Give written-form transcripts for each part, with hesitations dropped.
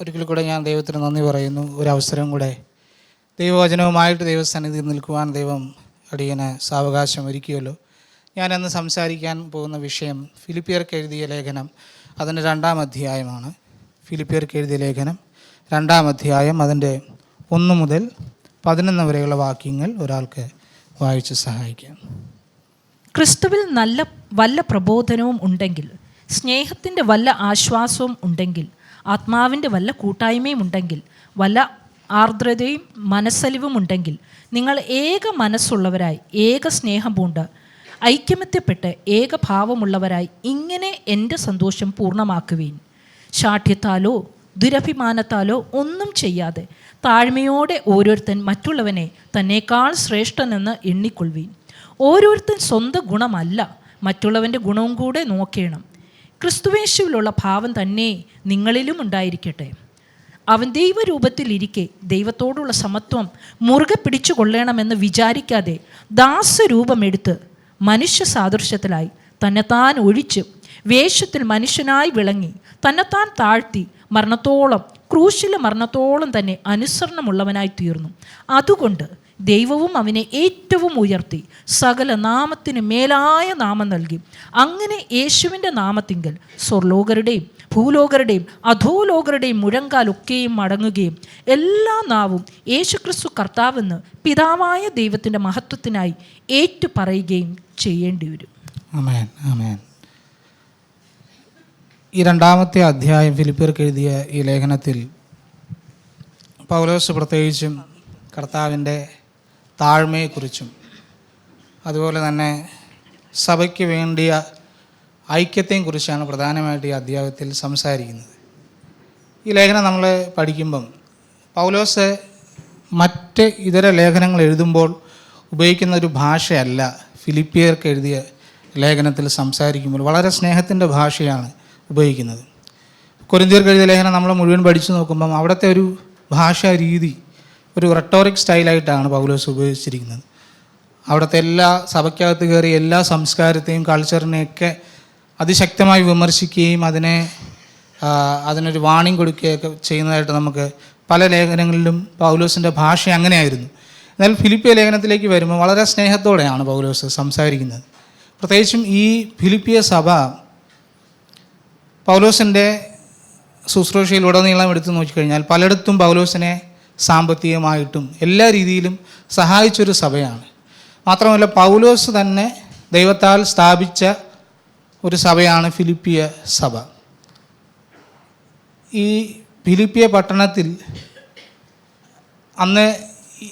ഒരിക്കൽ കൂടെ ഞാൻ ദൈവത്തിന് നന്ദി പറയുന്നു. ഒരവസരം കൂടെ ദൈവവചനവുമായിട്ട് ദൈവസന്നിധിയിൽ നിൽക്കുവാൻ ദൈവം അടിയന് സാവകാശം ഒരുക്കിയല്ലോ. ഞാനന്ന് സംസാരിക്കാൻ പോകുന്ന വിഷയം ഫിലിപ്പിയർക്ക് എഴുതിയ ലേഖനം അതിൻ്റെ 2-ാം അധ്യായമാണ്. ഫിലിപ്പിയർക്ക് എഴുതിയ ലേഖനം 2-ാം അധ്യായം അതിൻ്റെ 1 മുതൽ 11 വരെയുള്ള വാക്യങ്ങൾ ഒരാൾക്ക് വായിച്ച് സഹായിക്കാം. ക്രിസ്തുവിൽ വല്ല പ്രബോധനവും ഉണ്ടെങ്കിൽ, സ്നേഹത്തിൻ്റെ വല്ല ആശ്വാസവും ഉണ്ടെങ്കിൽ, ആത്മാവിൻ്റെ വല്ല കൂട്ടായ്മയും ഉണ്ടെങ്കിൽ, വല്ല ആർദ്രതയും മനസ്സലിവും ഉണ്ടെങ്കിൽ, നിങ്ങൾ ഏക മനസ്സുള്ളവരായി ഏക സ്നേഹം പൂണ്ട് ഐക്യമത്യപ്പെട്ട് ഏകഭാവമുള്ളവരായി ഇങ്ങനെ എൻ്റെ സന്തോഷം പൂർണ്ണമാക്കുവീൻ. ശാഠ്യത്താലോ ദുരഭിമാനത്താലോ ഒന്നും ചെയ്യാതെ താഴ്മയോടെ ഓരോരുത്തൻ മറ്റുള്ളവനെ തന്നേക്കാൾ ശ്രേഷ്ഠനെന്ന് എണ്ണിക്കൊള്ളുവീൻ. ഓരോരുത്തൻ സ്വന്തം ഗുണമല്ല, മറ്റുള്ളവൻ്റെ ഗുണവും കൂടെ നോക്കണം. ക്രിസ്തുവേശുവിലുള്ള ഭാവം തന്നെ നിങ്ങളിലും ഉണ്ടായിരിക്കട്ടെ. അവൻ ദൈവരൂപത്തിലിരിക്കെ ദൈവത്തോടുള്ള സമത്വം മുറുകെ പിടിച്ചു കൊള്ളണമെന്ന് വിചാരിക്കാതെ ദാസരൂപമെടുത്ത് മനുഷ്യ സാദൃശ്യത്തിലായി തന്നെത്താൻ ഒഴിച്ച് വേഷത്തിൽ മനുഷ്യനായി വിളങ്ങി തന്നെത്താൻ താഴ്ത്തി ക്രൂശിലെ മരണത്തോളം തന്നെ അനുസരണമുള്ളവനായി തീർന്നു. അതുകൊണ്ട് ദൈവവും അവനെ ഏറ്റവും ഉയർത്തി സകല നാമത്തിന് മേലായ നാമം നൽകി. അങ്ങനെ യേശുവിൻ്റെ നാമത്തിങ്കൽ സ്വർലോകരുടെയും ഭൂലോകരുടെയും അധോലോകരുടെയും മുഴങ്കാലൊക്കെയും മടങ്ങുകയും എല്ലാ നാവും യേശുക്രിസ്തു കർത്താവെന്ന് പിതാവായ ദൈവത്തിൻ്റെ മഹത്വത്തിനായി ഏറ്റുപറയുകയും ചെയ്യേണ്ടി വരും. ആമേൻ, ആമേൻ. ഈ 2-ാമത്തെ അധ്യായം ഫിലിപ്പിയർക്ക് എഴുതിയ ഈ ലേഖനത്തിൽ പൗലോസ് പ്രത്യേകിച്ചും കർത്താവിൻ്റെ താഴ്മയെക്കുറിച്ചും അതുപോലെ തന്നെ സഭയ്ക്ക് വേണ്ടിയ ഐക്യത്തെയും കുറിച്ചാണ് പ്രധാനമായിട്ട് ഈ അധ്യായത്തിൽ സംസാരിക്കുന്നത്. ഈ ലേഖനം നമ്മൾ പഠിക്കുമ്പം പൗലോസ് മറ്റ് ഇതര ലേഖനങ്ങൾ എഴുതുമ്പോൾ ഉപയോഗിക്കുന്ന ഒരു ഭാഷയല്ല ഫിലിപ്പിയർക്ക് എഴുതിയ ലേഖനത്തിൽ സംസാരിക്കുമ്പോൾ വളരെ സ്നേഹത്തിൻ്റെ ഭാഷയാണ് ഉപയോഗിക്കുന്നത്. കൊരിന്ത്യർക്ക് എഴുതിയ ലേഖനം നമ്മൾ മുഴുവൻ പഠിച്ചു നോക്കുമ്പം അവിടുത്തെ ഒരു ഭാഷാ രീതി ഒരു റെട്ടോറിക് സ്റ്റൈലായിട്ടാണ് പൗലോസ് ഉപയോഗിച്ചിരിക്കുന്നത്. അവിടുത്തെ എല്ലാ സഭയ്ക്കകത്ത് കയറി എല്ലാ സംസ്കാരത്തെയും കൾച്ചറിനെയൊക്കെ അതിശക്തമായി വിമർശിക്കുകയും അതിനൊരു വാണിംഗ് കൊടുക്കുകയൊക്കെ ചെയ്യുന്നതായിട്ട് നമുക്ക് പല ലേഖനങ്ങളിലും പൗലോസിൻ്റെ ഭാഷ അങ്ങനെയായിരുന്നു. എന്നാൽ ഫിലിപ്പിയ ലേഖനത്തിലേക്ക് വരുമ്പോൾ വളരെ സ്നേഹത്തോടെയാണ് പൗലോസ് സംസാരിക്കുന്നത്. പ്രത്യേകിച്ചും ഈ ഫിലിപ്പിയ സഭ പൗലോസിൻ്റെ ശുശ്രൂഷയിലുടനീളം എടുത്തു നോക്കിക്കഴിഞ്ഞാൽ പലയിടത്തും പൗലോസിനെ സാമ്പത്തികമായിട്ടും എല്ലാ രീതിയിലും സഹായിച്ചൊരു സഭയാണ്. മാത്രമല്ല പൗലോസ് തന്നെ ദൈവത്താൽ സ്ഥാപിച്ച ഒരു സഭയാണ് ഫിലിപ്പിയ സഭ. ഈ ഫിലിപ്പിയ പട്ടണത്തിൽ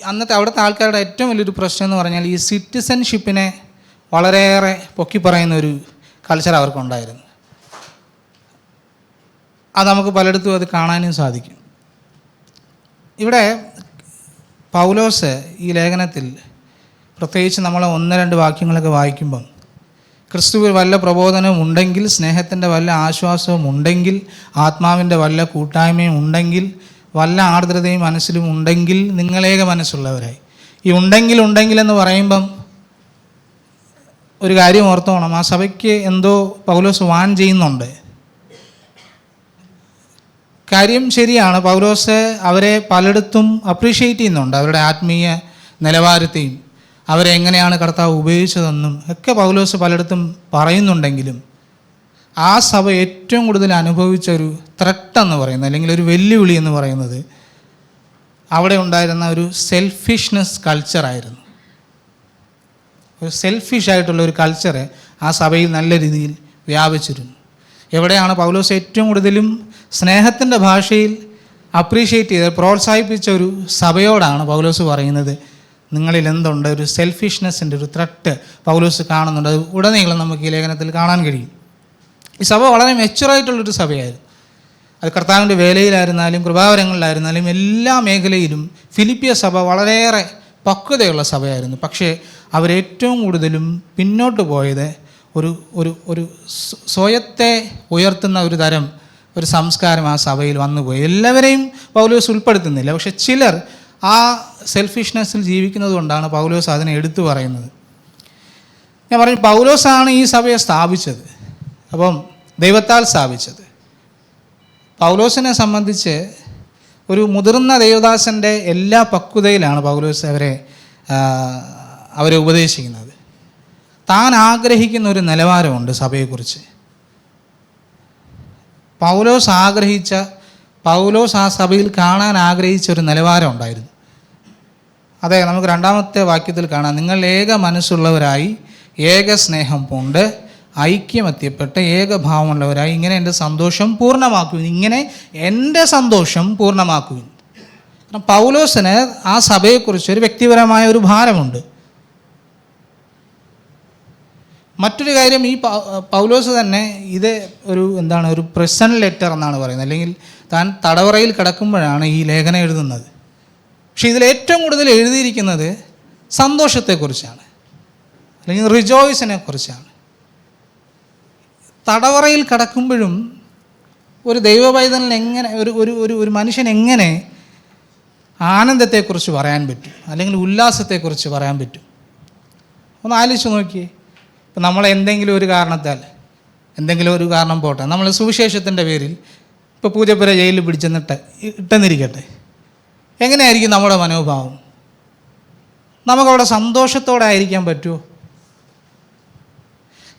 അന്നത്തെ അവിടുത്തെ ആൾക്കാരുടെ ഏറ്റവും വലിയൊരു പ്രശ്നം എന്ന് പറഞ്ഞാൽ ഈ സിറ്റിസൺഷിപ്പിനെ വളരെയേറെ പൊക്കി പറയുന്ന ഒരു കൾച്ചർ അവർക്കുണ്ടായിരുന്നു. അത് നമുക്ക് പലയിടത്തും അത് കാണാനും സാധിക്കും. ഇവിടെ പൗലോസ് ഈ ലേഖനത്തിൽ പ്രത്യേകിച്ച് നമ്മൾ 1-2 വാക്യങ്ങളൊക്കെ വായിക്കുമ്പം ക്രിസ്തുവിൽ വല്ല പ്രബോധനവും ഉണ്ടെങ്കിൽ, സ്നേഹത്തിൻ്റെ വല്ല ആശ്വാസവും ഉണ്ടെങ്കിൽ, ആത്മാവിൻ്റെ വല്ല കൂട്ടായ്മയും ഉണ്ടെങ്കിൽ, വല്ല ആർദ്രതയും മനസ്സിലും ഉണ്ടെങ്കിൽ നിങ്ങളേക മനസ്സുള്ളവരായി. ഈ ഉണ്ടെങ്കിൽ എന്ന് പറയുമ്പം ഒരു കാര്യം ഓർത്തോണം, ആ സഭയ്ക്ക് എന്തോ പൗലോസ് വാൺ ചെയ്യുന്നുണ്ട്. കാര്യം ശരിയാണ്, പൗലോസ് അവരെ പലയിടത്തും അപ്രീഷിയേറ്റ് ചെയ്യുന്നുണ്ട്, അവരുടെ ആത്മീയ നിലവാരത്തെയും അവരെ എങ്ങനെയാണ് കർത്താവ് ഉപയോഗിച്ചതെന്നും ഒക്കെ പൗലോസ് പലയിടത്തും പറയുന്നുണ്ടെങ്കിലും ആ സഭ ഏറ്റവും കൂടുതൽ അനുഭവിച്ച ഒരു ത്രെട്ട് എന്ന് പറയുന്നത്, അല്ലെങ്കിൽ ഒരു വെല്ലുവിളി എന്ന് പറയുന്നത് അവിടെ ഉണ്ടായിരുന്ന ഒരു സെൽഫിഷ്നെസ് കൾച്ചറായിരുന്നു. ഒരു സെൽഫിഷായിട്ടുള്ള ഒരു കൾച്ചറ് ആ സഭയിൽ നല്ല രീതിയിൽ വ്യാപിച്ചിരുന്നു. എവിടെയാണ് പൗലോസ് ഏറ്റവും കൂടുതലും സ്നേഹത്തിൻ്റെ ഭാഷയിൽ അപ്രീഷിയേറ്റ് ചെയ്ത് പ്രോത്സാഹിപ്പിച്ച ഒരു സഭയോടാണ് പൗലോസ് പറയുന്നത്, നിങ്ങളിൽ എന്തുണ്ട്, ഒരു സെൽഫിഷ്നെസ്സിൻ്റെ ഒരു ത്രെട്ട് പൗലോസ് കാണുന്നുണ്ട്. അത് ഉടനീളം നമുക്ക് ഈ ലേഖനത്തിൽ കാണാൻ കഴിയും. ഈ സഭ വളരെ മെച്ചുറായിട്ടുള്ളൊരു സഭയായിരുന്നു. അത് കർത്താവിൻ്റെ വേലയിലായിരുന്നാലും കൃപാവരങ്ങളിലായിരുന്നാലും എല്ലാ മേഖലയിലും ഫിലിപ്പിയ സഭ വളരെയേറെ പക്വതയുള്ള സഭയായിരുന്നു. പക്ഷേ അവരേറ്റവും കൂടുതലും പിന്നോട്ട് പോയത് ഒരു സ്വയത്തെ ഉയർത്തുന്ന ഒരു തരം ഒരു സംസ്കാരം ആ സഭയിൽ വന്നുപോയി. എല്ലാവരെയും പൗലോസ് ഉൾപ്പെടുത്തുന്നില്ല, പക്ഷെ ചിലർ ആ സെൽഫിഷ്നെസ്സിൽ ജീവിക്കുന്നത് കൊണ്ടാണ് പൗലോസ് അതിനെ എടുത്തു പറയുന്നത്. ഞാൻ പറഞ്ഞു, പൗലോസാണ് ഈ സഭയെ സ്ഥാപിച്ചത്, അപ്പം ദൈവത്താൽ സ്ഥാപിച്ചത്. പൗലോസിനെ സംബന്ധിച്ച് ഒരു മുതിർന്ന ദേവദാസൻ്റെ എല്ലാ പക്വതയിലാണ് പൗലോസ് അവരെ ഉപദേശിക്കുന്നത്. താൻ ആഗ്രഹിക്കുന്ന ഒരു നിലവാരമുണ്ട് സഭയെക്കുറിച്ച്. പൗലോസ് ആ സഭയിൽ കാണാൻ ആഗ്രഹിച്ച ഒരു നിലവാരം ഉണ്ടായിരുന്നു. അതെ, നമുക്ക് 2-ാമത്തെ വാക്യത്തിൽ കാണാം, നിങ്ങൾ ഏക മനസ്സുള്ളവരായി ഏക സ്നേഹം പൂണ്ട് ഐക്യമെത്തിയപ്പെട്ട് ഏകഭാവമുള്ളവരായി ഇങ്ങനെ എൻ്റെ സന്തോഷം പൂർണ്ണമാക്കുവിൻ. ഇങ്ങനെ എൻ്റെ സന്തോഷം പൂർണ്ണമാക്കുവിൻ. കാരണം പൗലോസിന് ആ സഭയെക്കുറിച്ച് ഒരു വ്യക്തിപരമായ ഒരു ഭാരമുണ്ട്. മറ്റൊരു കാര്യം, ഈ പൗലോസ് തന്നെ ഇത് ഒരു പ്രസന്റ് ലെറ്റർ എന്നാണ് പറയുന്നത്, അല്ലെങ്കിൽ താൻ തടവറയിൽ കിടക്കുമ്പോഴാണ് ഈ ലേഖനം എഴുതുന്നത്. പക്ഷേ ഇതിൽ ഏറ്റവും കൂടുതൽ എഴുതിയിരിക്കുന്നത് സന്തോഷത്തെക്കുറിച്ചാണ്, അല്ലെങ്കിൽ റിജോയ്സിനെ കുറിച്ചാണ്. തടവറയിൽ കിടക്കുമ്പോഴും ഒരു ദൈവപൈതലിന് എങ്ങനെ ഒരു മനുഷ്യൻ എങ്ങനെ ആനന്ദത്തെക്കുറിച്ച് പറയാൻ പറ്റും, അല്ലെങ്കിൽ ഉല്ലാസത്തെക്കുറിച്ച് പറയാൻ പറ്റും? ഒന്ന് ആലോചിച്ച് നോക്കിയേ. ഇപ്പം നമ്മൾ എന്തെങ്കിലും ഒരു കാരണം പോട്ടെ, നമ്മൾ സുവിശേഷത്തിൻ്റെ പേരിൽ ഇപ്പോൾ പൂജപ്പുര ജയിലിൽ ഇട്ടെന്നിരിക്കട്ടെ, എങ്ങനെയായിരിക്കും നമ്മുടെ മനോഭാവം? നമുക്കവിടെ സന്തോഷത്തോടെ ആയിരിക്കാൻ പറ്റുമോ?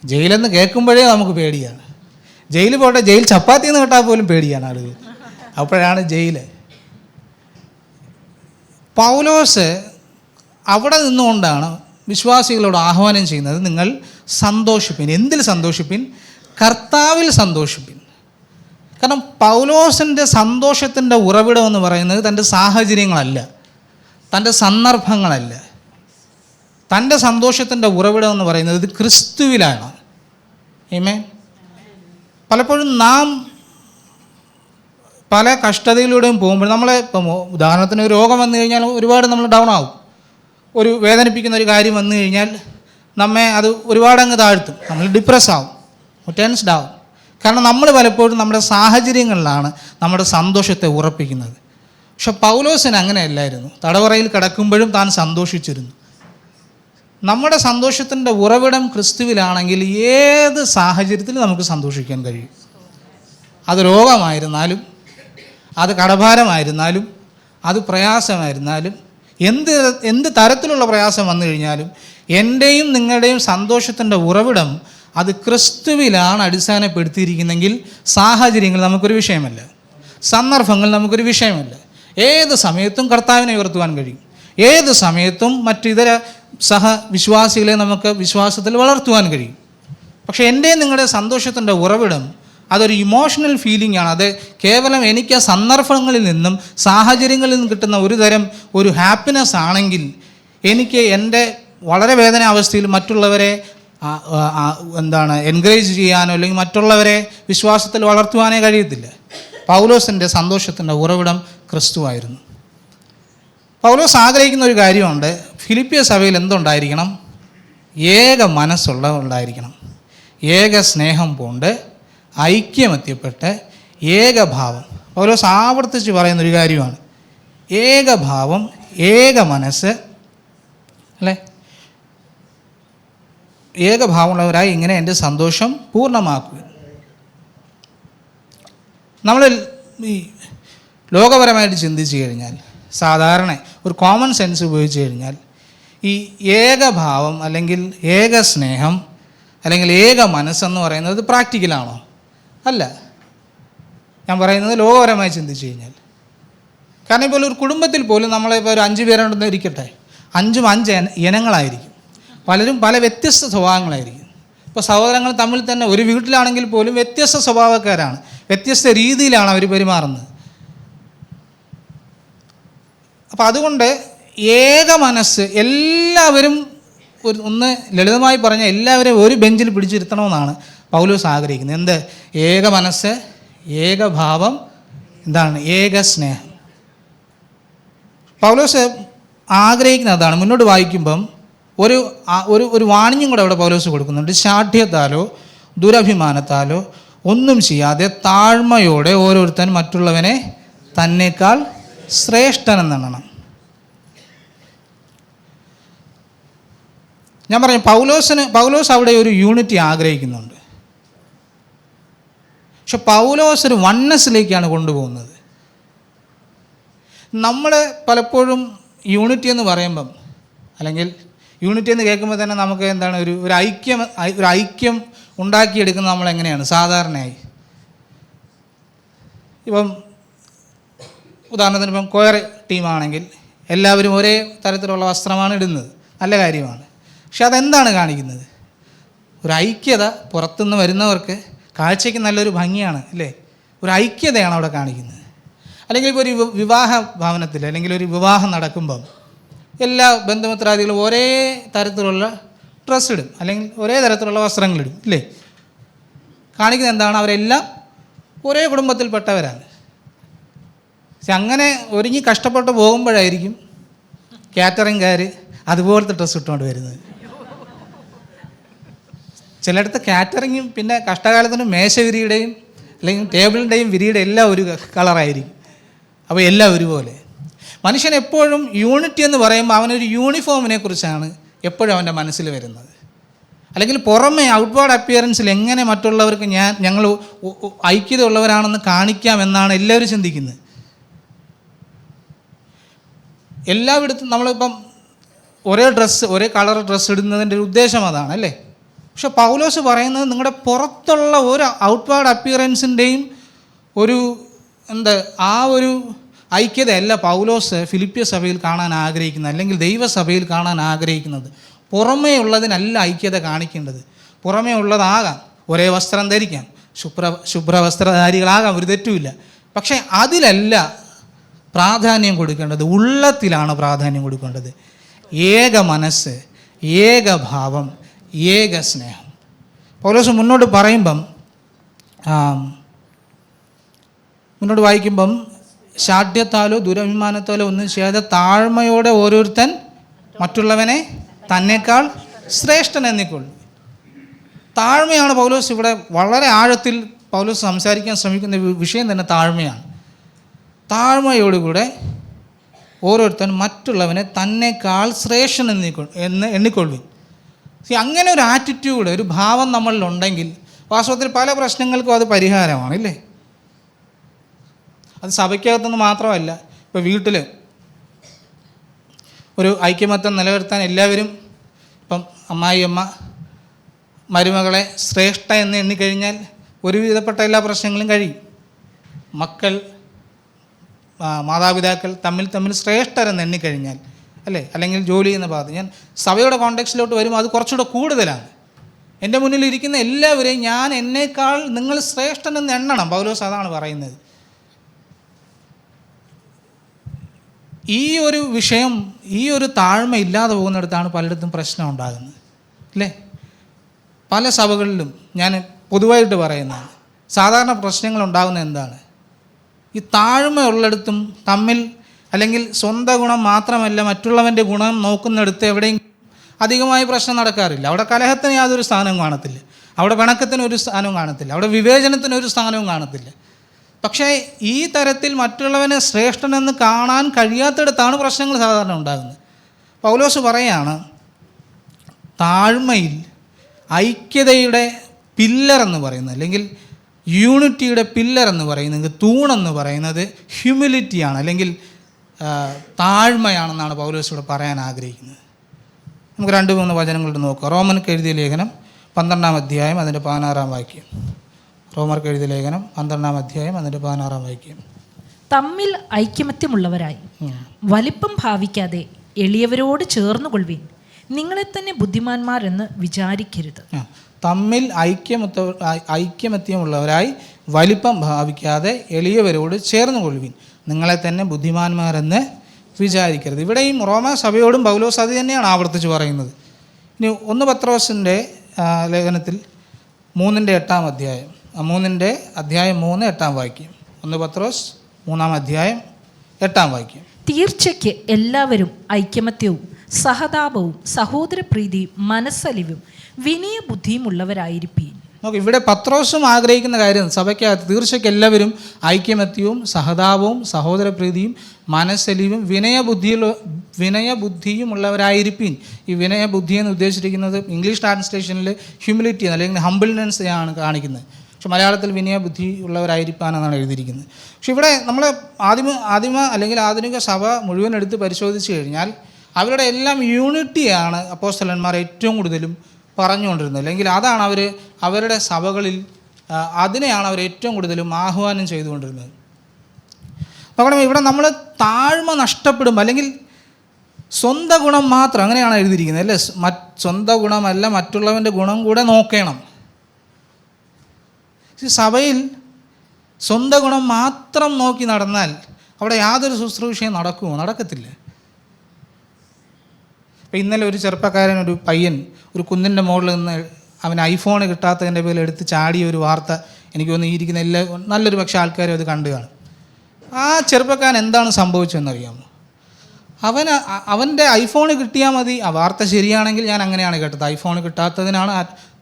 ജയിലെന്ന് കേൾക്കുമ്പോഴേ നമുക്ക് പേടിയാണ്. ജയിലിൽ പോട്ടെ, ജയിൽ ചപ്പാത്തി എന്ന് കേട്ടാൽ പോലും പേടിയാണ് ആളുകൾ. അപ്പോഴാണ് ജയിൽ. പൗലോസ് അവിടെ നിന്നുകൊണ്ടാണ് വിശ്വാസികളോട് ആഹ്വാനം ചെയ്യുന്നത്, നിങ്ങൾ സന്തോഷിപ്പിൻ. എന്തിൽ സന്തോഷിപ്പിൻ? കർത്താവിൽ സന്തോഷിപ്പിൻ. കാരണം പൗലോസിൻ്റെ സന്തോഷത്തിൻ്റെ ഉറവിടം എന്ന് പറയുന്നത് തൻ്റെ സാഹചര്യങ്ങളല്ല, തൻ്റെ സന്ദർഭങ്ങളല്ല. തൻ്റെ സന്തോഷത്തിൻ്റെ ഉറവിടം എന്ന് പറയുന്നത് ഇത് ക്രിസ്തുവിലാണ്. ആമേൻ. പലപ്പോഴും നാം പല കഷ്ടതയിലൂടെയും പോകുമ്പോൾ ഇപ്പം ഉദാഹരണത്തിന് ഒരു രോഗം വന്നു കഴിഞ്ഞാൽ ഒരുപാട് നമ്മൾ ഡൗൺ ആവും. ഒരു വേദനിപ്പിക്കുന്ന ഒരു കാര്യം വന്നു കഴിഞ്ഞാൽ നമ്മെ അത് ഒരുപാട് അങ്ങ് താഴ്ത്തും, നമ്മൾ ഡിപ്രസ് ആവും, ടെൻസ്ഡ് ആവും. കാരണം നമ്മൾ പലപ്പോഴും നമ്മുടെ സാഹചര്യങ്ങളിലാണ് നമ്മുടെ സന്തോഷത്തെ ഉറപ്പിക്കുന്നത്. പക്ഷെ പൗലോസിന് അങ്ങനെയല്ലായിരുന്നു. തടവറയിൽ കിടക്കുമ്പോഴും താൻ സന്തോഷിച്ചിരുന്നു. നമ്മുടെ സന്തോഷത്തിൻ്റെ ഉറവിടം ക്രിസ്തുവിലാണെങ്കിൽ ഏത് സാഹചര്യത്തിലും നമുക്ക് സന്തോഷിക്കാൻ കഴിയും. അത് രോഗമായിരുന്നാലും, അത് കടഭാരമായിരുന്നാലും, അത് പ്രയാസമായിരുന്നാലും, എന്ത് തരത്തിലുള്ള പ്രയാസം വന്നു കഴിഞ്ഞാലും എൻ്റെയും നിങ്ങളുടെയും സന്തോഷത്തിൻ്റെ ഉറവിടം അത് ക്രിസ്തുവിലാണ് അടിസ്ഥാനപ്പെടുത്തിയിരിക്കുന്നെങ്കിൽ സാഹചര്യങ്ങൾ നമുക്കൊരു വിഷയമല്ല, സന്ദർഭങ്ങൾ നമുക്കൊരു വിഷയമല്ല. ഏത് സമയത്തും കർത്താവിനെ ഉയർത്തുവാൻ കഴിയും. ഏത് സമയത്തും മറ്റിതര സഹവിശ്വാസികളെ നമുക്ക് വിശ്വാസത്തിൽ വളർത്തുവാൻ കഴിയും. പക്ഷേ എൻ്റെയും നിങ്ങളുടെ സന്തോഷത്തിൻ്റെ ഉറവിടം അതൊരു ഇമോഷണൽ ഫീലിംഗ് ആണ്. അത് കേവലം എനിക്ക് ആ സന്ദർഭങ്ങളിൽ നിന്നും സാഹചര്യങ്ങളിൽ നിന്നും കിട്ടുന്ന ഒരു ഹാപ്പിനെസ് ആണെങ്കിൽ എനിക്ക് എൻ്റെ വളരെ വേദനാവസ്ഥയിൽ മറ്റുള്ളവരെ എൻകറേജ് ചെയ്യാനോ അല്ലെങ്കിൽ മറ്റുള്ളവരെ വിശ്വാസത്തിൽ വളർത്തുവാനേ കഴിയത്തില്ല. പൗലോസിൻ്റെ സന്തോഷത്തിൻ്റെ ഉറവിടം ക്രിസ്തുവായിരുന്നു. പൗലോസ് ആഗ്രഹിക്കുന്ന ഒരു കാര്യമുണ്ട്, ഫിലിപ്പിയ സഭയിൽ എന്തുണ്ടായിരിക്കണം? ഏക മനസ്സുള്ളവരുണ്ടായിരിക്കണം, ഏക സ്നേഹം പൂണ്ട് ഐക്യമെത്തിയപ്പെട്ട് ഏകഭാവം. പൗലോസ് ആവർത്തിച്ച് പറയുന്നൊരു കാര്യമാണ്, ഏകഭാവം, ഏക മനസ്സ്, അല്ലേ? ഏകഭാവമുള്ളവരായി ഇങ്ങനെ എൻ്റെ സന്തോഷം പൂർണ്ണമാക്കുക. നമ്മൾ ഈ ലോകപരമായിട്ട് ചിന്തിച്ചു കഴിഞ്ഞാൽ, സാധാരണ ഒരു കോമൺ സെൻസ് ഉപയോഗിച്ച് കഴിഞ്ഞാൽ, ഈ ഏകഭാവം അല്ലെങ്കിൽ ഏക സ്നേഹം അല്ലെങ്കിൽ ഏക മനസ്സെന്ന് പറയുന്നത് പ്രാക്ടിക്കലാണോ? അല്ല. ഞാൻ പറയുന്നത് ലോകപരമായി ചിന്തിച്ചു കഴിഞ്ഞാൽ. കാരണം ഇപ്പോൾ ഒരു കുടുംബത്തിൽ പോലും നമ്മളിപ്പോൾ ഒരു 5 പേരുണ്ടെന്ന് ഇരിക്കട്ടെ, 5 ഇനങ്ങളായിരിക്കും. പലരും പല വ്യത്യസ്ത സ്വഭാവങ്ങളായിരിക്കും. ഇപ്പോൾ സഹോദരങ്ങൾ തമ്മിൽ തന്നെ ഒരു വീട്ടിലാണെങ്കിൽ പോലും വ്യത്യസ്ത സ്വഭാവക്കാരാണ്, വ്യത്യസ്ത രീതിയിലാണ് അവർ പെരുമാറുന്നത്. അപ്പം അതുകൊണ്ട് ഏക മനസ്സ്, എല്ലാവരും ഒന്ന് ലളിതമായി പറഞ്ഞാൽ എല്ലാവരെയും ഒരു ബെഞ്ചിൽ പിടിച്ചിരുത്തണമെന്നാണ് പൗലോസ് ആഗ്രഹിക്കുന്നത്. എന്ത്? ഏക മനസ്സ്, ഏകഭാവം, ഏക സ്നേഹം. പൗലോസ് ആഗ്രഹിക്കുന്നതാണ്. മുന്നോട്ട് വായിക്കുമ്പം ഒരു വാണിംഗും കൂടെ അവിടെ പൗലോസ് കൊടുക്കുന്നുണ്ട്. ശാഠ്യത്താലോ ദുരഭിമാനത്താലോ ഒന്നും ചെയ്യാതെ താഴ്മയോടെ ഓരോരുത്തൻ മറ്റുള്ളവനെ തന്നേക്കാൾ ശ്രേഷ്ഠനെന്നെണ്ണണം. ഞാൻ പറഞ്ഞു, പൗലോസ് അവിടെ ഒരു യൂണിറ്റി ആഗ്രഹിക്കുന്നുണ്ട്. പക്ഷെ പൗലോസ് ഒരു വണ്ണസിലേക്കാണ് കൊണ്ടുപോകുന്നത്. നമ്മൾ പലപ്പോഴും യൂണിറ്റി എന്ന് പറയുമ്പം, അല്ലെങ്കിൽ യൂണിറ്റി എന്ന് കേൾക്കുമ്പോൾ തന്നെ നമുക്ക് എന്താണ് ഒരു ഐക്യം ഉണ്ടാക്കിയെടുക്കുന്നത് നമ്മൾ എങ്ങനെയാണ് സാധാരണയായി. ഇപ്പം ഉദാഹരണത്തിന് ഇപ്പം കൊയർ ടീമാണെങ്കിൽ എല്ലാവരും ഒരേ തരത്തിലുള്ള വസ്ത്രമാണ് ഇടുന്നത്, നല്ല കാര്യമാണ്. പക്ഷെ അതെന്താണ് കാണിക്കുന്നത്? ഒരു ഐക്യത. പുറത്തുനിന്ന് വരുന്നവർക്ക് കാഴ്ചയ്ക്ക് നല്ലൊരു ഭംഗിയാണ് അല്ലേ, ഒരു ഐക്യതയാണ് അവിടെ കാണിക്കുന്നത്. അല്ലെങ്കിൽ ഇപ്പോൾ ഒരു വിവാഹ ഭവനത്തിൽ അല്ലെങ്കിൽ ഒരു വിവാഹം നടക്കുമ്പം എല്ലാ ബന്ധുമിത്രാദികളും ഒരേ തരത്തിലുള്ള ഡ്രസ്സ് ഇടും, അല്ലെങ്കിൽ ഒരേ തരത്തിലുള്ള വസ്ത്രങ്ങളിടും ഇല്ലേ. കാണിക്കുന്നത് എന്താണ്? അവരെല്ലാം ഒരേ കുടുംബത്തിൽപ്പെട്ടവരാണ്. പക്ഷെ അങ്ങനെ ഒരുങ്ങി കഷ്ടപ്പെട്ട് പോകുമ്പോഴായിരിക്കും കാറ്ററിംഗുകാർ അതുപോലത്തെ ഡ്രസ്സ് ഇട്ടുകൊണ്ട് വരുന്നത്. ചിലയിടത്ത് കാറ്ററിങ്ങും പിന്നെ കഷ്ടകാലത്തിന് മേശവിരിയുടെയും അല്ലെങ്കിൽ ടേബിളിൻ്റെയും വിരിയുടെ എല്ലാം ഒരു കളറായിരിക്കും. അപ്പോൾ എല്ലാം ഒരുപോലെ. മനുഷ്യൻ എപ്പോഴും യൂണിറ്റി എന്ന് പറയുമ്പോൾ അവനൊരു യൂണിഫോമിനെ കുറിച്ചാണ് എപ്പോഴും അവൻ്റെ മനസ്സിൽ വരുന്നത്. അല്ലെങ്കിൽ പുറമെ ഔട്ട്വേർഡ് അപ്പിയറൻസിൽ എങ്ങനെ മറ്റുള്ളവർക്ക് ഞങ്ങൾ ഐക്യത ഉള്ളവരാണെന്ന് കാണിക്കാം എന്നാണ് എല്ലാവരും ചിന്തിക്കുന്നത്. എല്ലായിടത്തും നമ്മളിപ്പം ഒരേ കളർ ഡ്രസ്സ് ഇടുന്നതിൻ്റെ ഒരു ഉദ്ദേശം അതാണ് അല്ലേ. പക്ഷെ പൗലോസ് പറയുന്നത് നിങ്ങളുടെ പുറത്തുള്ള ഒരു ഔട്ട്വേർഡ് അപ്പിയറൻസിൻ്റെയും ആ ഒരു ഐക്യതയല്ല പൗലോസ് ഫിലിപ്പിയ സഭയിൽ കാണാൻ ആഗ്രഹിക്കുന്നത്, അല്ലെങ്കിൽ ദൈവസഭയിൽ കാണാൻ ആഗ്രഹിക്കുന്നത്. പുറമേ ഉള്ളതിനല്ല ഐക്യത കാണിക്കേണ്ടത്. പുറമേ ഉള്ളതാകാം, ഒരേ വസ്ത്രം ധരിക്കാം, ശുഭ്രവസ്ത്രധാരികളാകാം, ഒരു തെറ്റുമില്ല. പക്ഷേ അതിലല്ല പ്രാധാന്യം കൊടുക്കേണ്ടത്, ഉള്ളത്തിലാണ് പ്രാധാന്യം കൊടുക്കേണ്ടത്. ഏക മനസ്സ്, ഏകഭാവം, ഏക സ്നേഹം. പൗലോസ് മുന്നോട്ട് പറയുമ്പം, മുന്നോട്ട് വായിക്കുമ്പം, ശാഠ്യത്താലോ ദുരഭിമാനത്താലോ ഒന്നും ചെയ്യാതെ താഴ്മയോടെ ഓരോരുത്തൻ മറ്റുള്ളവനെ തന്നേക്കാൾ ശ്രേഷ്ഠൻ എന്നിക്കൊള്ളു. താഴ്മയാണ് പൗലോസ് ഇവിടെ വളരെ ആഴത്തിൽ പൗലോസ് സംസാരിക്കാൻ ശ്രമിക്കുന്ന വിഷയം തന്നെ താഴ്മയാണ്. താഴ്മയോടുകൂടെ ഓരോരുത്തൻ മറ്റുള്ളവനെ തന്നേക്കാൾ ശ്രേഷ്ഠൻ എന്ന് എണ്ണിക്കൊള്ളുവിൻ. അങ്ങനെ ഒരു ആറ്റിറ്റ്യൂഡ്, ഒരു ഭാവം നമ്മളിലുണ്ടെങ്കിൽ വാസ്തവത്തിൽ പല പ്രശ്നങ്ങൾക്കും അത് പരിഹാരമാണ് ഇല്ലേ. അത് സഭയ്ക്കകത്തുനിന്ന് മാത്രമല്ല, ഇപ്പോൾ വീട്ടിൽ ഒരു ഐക്യമത്യം നിലനിർത്താൻ എല്ലാവരും, ഇപ്പം അമ്മായിയമ്മ മരുമകളെ ശ്രേഷ്ഠ എന്ന് എണ്ണിക്കഴിഞ്ഞാൽ ഒരുവിധപ്പെട്ട എല്ലാ പ്രശ്നങ്ങളും കഴിയും. മക്കൾ മാതാപിതാക്കൾ തമ്മിൽ ശ്രേഷ്ഠരെന്ന് എണ്ണിക്കഴിഞ്ഞാൽ അല്ലേ, അല്ലെങ്കിൽ ജോലി ചെയ്യുന്ന ഭാഗത്ത്, ഞാൻ സഭയുടെ കോണ്ടെക്സ്റ്റിലോട്ട് വരുമ്പോൾ അത് കുറച്ചുകൂടെ കൂടുതലാണ്. എൻ്റെ മുന്നിൽ ഇരിക്കുന്ന എല്ലാവരെയും ഞാൻ എന്നേക്കാൾ നിങ്ങൾ ശ്രേഷ്ഠനെന്ന് എണ്ണണം. പൗലോസ് അതാണ് പറയുന്നത്. ഈ ഒരു വിഷയം, ഈ ഒരു താഴ്മ ഇല്ലാതെ പോകുന്നിടത്താണ് പലയിടത്തും പ്രശ്നം ഉണ്ടാകുന്നത് അല്ലേ. പല സഭകളിലും ഞാൻ പൊതുവായിട്ട് പറയുന്നതാണ്, സാധാരണ പ്രശ്നങ്ങൾ ഉണ്ടാകുന്നത് എന്താണ്? ഈ താഴ്മയുള്ളിടത്തും തമ്മിൽ, അല്ലെങ്കിൽ സ്വന്തം ഗുണം മാത്രമല്ല മറ്റുള്ളവൻ്റെ ഗുണം നോക്കുന്നിടത്ത് എവിടെയും അധികമായി പ്രശ്നം നടക്കാറില്ല. അവിടെ കലഹത്തിന് യാതൊരു സ്ഥാനവും കാണത്തില്ല, അവിടെ പിണക്കത്തിന് ഒരു സ്ഥാനവും കാണത്തില്ല, അവിടെ വിവേചനത്തിന് ഒരു സ്ഥാനവും കാണത്തില്ല. പക്ഷേ ഈ തരത്തിൽ മറ്റുള്ളവനെ ശ്രേഷ്ഠനെന്ന് കാണാൻ കഴിയാത്തിടത്താണ് പ്രശ്നങ്ങൾ സാധാരണ ഉണ്ടാകുന്നത്. പൗലോസ് പറയാണ്, താഴ്മയിൽ ഐക്യതയുടെ പില്ലർ എന്ന് പറയുന്നത്, അല്ലെങ്കിൽ യൂണിറ്റിയുടെ പില്ലർ എന്ന് പറയുന്നത്, തൂണെന്ന് പറയുന്നത് ഹ്യൂമിലിറ്റിയാണ്, അല്ലെങ്കിൽ താഴ്മയാണെന്നാണ് പൗലോസ് ഇവിടെ പറയാൻ ആഗ്രഹിക്കുന്നത്. നമുക്ക് 2-3 വചനങ്ങളുടെ നോക്കാം. റോമർക്ക് എഴുതിയ ലേഖനം 12-ാം അധ്യായം അതിൻ്റെ 16-ാം വാക്യം. റോമർക്ക് എഴുതിയ ലേഖനം 12-ാം അധ്യായം അതിൻ്റെ 16-ാം വാക്യം. തമ്മിൽ ഐക്യമത്യമുള്ളവരായി വലിപ്പം ഭാവിക്കാതെ എളിയവരോട് ചേർന്നുകൊള്ളുവിൻ, നിങ്ങളെ തന്നെ ബുദ്ധിമാന്മാരെന്ന് വിചാരിക്കരുത്. തമ്മിൽ ഐക്യമത്യമുള്ളവരായി വലിപ്പം ഭാവിക്കാതെ എളിയവരോട് ചേർന്നുകൊള്ളുവിൻ, നിങ്ങളെ തന്നെ ബുദ്ധിമാന്മാരെന്ന് വിചാരിക്കരുത്. ഇവിടെയും റോമ സഭയോടും പൗലോസ് അത് തന്നെയാണ് ആവർത്തിച്ച് പറയുന്നത്. ഇനി 1 പത്രോസിൻ്റെ ലേഖനത്തിൽ 3-ന്റെ 8-ാം അധ്യായം, 3-ന്റെ അധ്യായം 3 8-ാം വാക്യം. 1 പത്രോസ് 3-ാം അധ്യായം 8-ാം വാക്യം. തീർച്ചയ്ക്ക് എല്ലാവരും ഐക്യമത്യവും സഹതാപവും സഹോദരപ്രീതിയും മനസ്സലിവും വിനയബുദ്ധിയും ഉള്ളവരായിരിക്കും. നോക്ക്, ഇവിടെ പത്രോസും ആഗ്രഹിക്കുന്ന കാര്യം സഭയ്ക്കകത്ത് തീർച്ചയ്ക്ക് എല്ലാവരും ഐക്യമത്യവും സഹതാപവും സഹോദരപ്രീതിയും മനസ്സലിവും വിനയബുദ്ധിയും ഉള്ളവരായിരിക്കും. ഈ വിനയബുദ്ധി എന്ന് ഉദ്ദേശിച്ചിരിക്കുന്നത് ഇംഗ്ലീഷ് ട്രാൻസ്ലേഷനിൽ ഹ്യൂമിലിറ്റി അല്ലെങ്കിൽ ഹംബിൾനെസ് ആണ് കാണിക്കുന്നത്. പക്ഷെ പക്ഷെ മലയാളത്തിൽ വിനയ ബുദ്ധി ഉള്ളവരായിരിക്കാനെന്നാണ് എഴുതിയിരിക്കുന്നത്. പക്ഷെ ഇവിടെ നമ്മൾ ആദിമ അല്ലെങ്കിൽ ആധുനിക സഭ മുഴുവൻ എടുത്ത് പരിശോധിച്ച് കഴിഞ്ഞാൽ അവരുടെ എല്ലാം യൂണിറ്റിയാണ് അപ്പോസ്തലന്മാർ ഏറ്റവും കൂടുതലും പറഞ്ഞുകൊണ്ടിരുന്നത്. അല്ലെങ്കിൽ അതാണ് അവരുടെ സഭകളിൽ അതിനെയാണ് അവർ ഏറ്റവും കൂടുതലും ആഹ്വാനം ചെയ്തുകൊണ്ടിരുന്നത്. നോക്കണം, ഇവിടെ നമ്മൾ താഴ്മ നഷ്ടപ്പെടുമ്പോൾ അല്ലെങ്കിൽ സ്വന്തം ഗുണം മാത്രം, അങ്ങനെയാണ് എഴുതിയിരിക്കുന്നത് അല്ലേ, സ്വന്തം ഗുണമല്ല മറ്റുള്ളവൻ്റെ ഗുണം കൂടെ നോക്കണം. സഭയിൽ സ്വന്തം ഗുണം മാത്രം നോക്കി നടന്നാൽ അവിടെ യാതൊരു ശുശ്രൂഷയും നടക്കുമോ? നടക്കത്തില്ല. ഇപ്പം ഇന്നലെ ഒരു ചെറുപ്പക്കാരൻ, ഒരു പയ്യൻ ഒരു കുന്നിൻ്റെ മുകളിൽ നിന്ന് അവൻ ഐഫോൺ കിട്ടാത്തതിൻ്റെ പേരിൽ എടുത്ത് ചാടിയ ഒരു വാർത്ത എനിക്ക് തോന്നുന്നു ഈ ഇരിക്കുന്ന നല്ലൊരു പക്ഷേ ആൾക്കാരും അത് കണ്ടു കാണും. ആ ചെറുപ്പക്കാരൻ എന്താണ് സംഭവിച്ചതെന്നറിയാമോ? അവൻ്റെ ഐഫോൺ കിട്ടിയാൽ മതി. ആ വാർത്ത ശരിയാണെങ്കിൽ ഞാൻ അങ്ങനെയാണ് കേട്ടത്, ഐഫോൺ കിട്ടാത്തതിനാണ്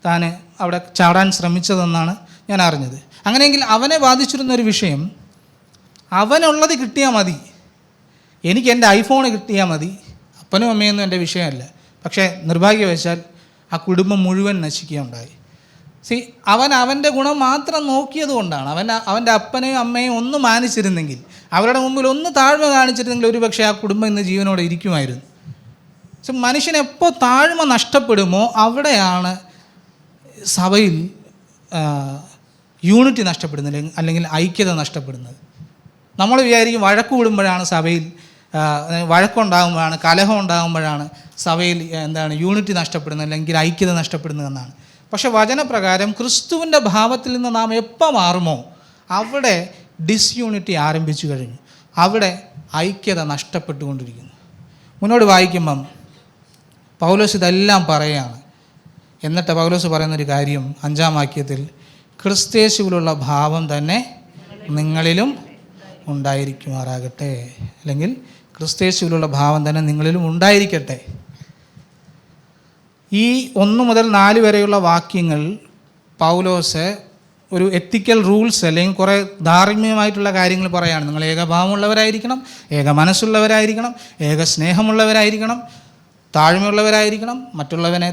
താൻ അവിടെ ചാടാൻ ശ്രമിച്ചതെന്നാണ് ഞാൻ അറിഞ്ഞത്. അങ്ങനെയെങ്കിൽ അവനെ ബാധിച്ചിരുന്നൊരു വിഷയം, അവനുള്ളത് കിട്ടിയാൽ മതി, എനിക്ക് എൻ്റെ ഐഫോൺ കിട്ടിയാൽ മതി, അപ്പനും അമ്മയൊന്നും എൻ്റെ വിഷയമല്ല. പക്ഷേ നിർഭാഗ്യവശാൽ ആ കുടുംബം മുഴുവൻ നശിക്കുകയുണ്ടായി. അവൻ്റെ ഗുണം മാത്രം നോക്കിയത് കൊണ്ടാണ്. അവൻ്റെ അപ്പനെയും അമ്മയും ഒന്ന് മാനിച്ചിരുന്നെങ്കിൽ, അവരുടെ മുമ്പിൽ ഒന്ന് താഴ്മ കാണിച്ചിരുന്നെങ്കിൽ ഒരു പക്ഷേ ആ കുടുംബം ഇന്ന് ജീവനോടെ ഇരിക്കുമായിരുന്നു. മനുഷ്യനെപ്പോൾ താഴ്മ നഷ്ടപ്പെടുമോ അവിടെയാണ് സഭയിൽ യൂണിറ്റി നഷ്ടപ്പെടുന്നത്, അല്ലെങ്കിൽ ഐക്യത നഷ്ടപ്പെടുന്നത്. നമ്മൾ വിചാരിക്കും വഴക്ക് കൂടുമ്പോഴാണ് സഭയിൽ വഴക്കുണ്ടാകുമ്പോഴാണ്, കലഹം ഉണ്ടാകുമ്പോഴാണ് സഭയിൽ യൂണിറ്റി നഷ്ടപ്പെടുന്നത് അല്ലെങ്കിൽ ഐക്യത നഷ്ടപ്പെടുന്നതെന്നാണ്. പക്ഷെ വചനപ്രകാരം ക്രിസ്തുവിൻ്റെ ഭാവത്തിൽ നിന്ന് നാം എപ്പോൾ മാറുമോ അവിടെ ഡിസ്യൂണിറ്റി ആരംഭിച്ചു കഴിഞ്ഞു, അവിടെ ഐക്യത നഷ്ടപ്പെട്ടുകൊണ്ടിരിക്കുന്നു. മുന്നോട്ട് വായിക്കുമ്പം പൗലോസ് ഇതെല്ലാം പറയുകയാണ്. എന്നിട്ട് പൗലോസ് പറയുന്നൊരു കാര്യം 5-ാം വാക്യത്തിൽ, ക്രിസ്തേശുവിലുള്ള ഭാവം തന്നെ നിങ്ങളിലും ഉണ്ടായിരിക്കുമാറാകട്ടെ, അല്ലെങ്കിൽ ക്രിസ്തേശുവിലുള്ള ഭാവം തന്നെ നിങ്ങളിലും ഉണ്ടായിരിക്കട്ടെ. ഈ 1 മുതൽ 4 വരെയുള്ള വാക്യങ്ങൾ പൗലോസ് ഒരു എത്തിക്കൽ റൂൾസ് അല്ലെങ്കിൽ കുറേ ധാർമ്മികമായിട്ടുള്ള കാര്യങ്ങൾ പറയുകയാണ്. നിങ്ങൾ ഏകഭാവമുള്ളവരായിരിക്കണം, ഏക മനസ്സുള്ളവരായിരിക്കണം, ഏക സ്നേഹമുള്ളവരായിരിക്കണം, താഴ്മയുള്ളവരായിരിക്കണം, മറ്റുള്ളവനെ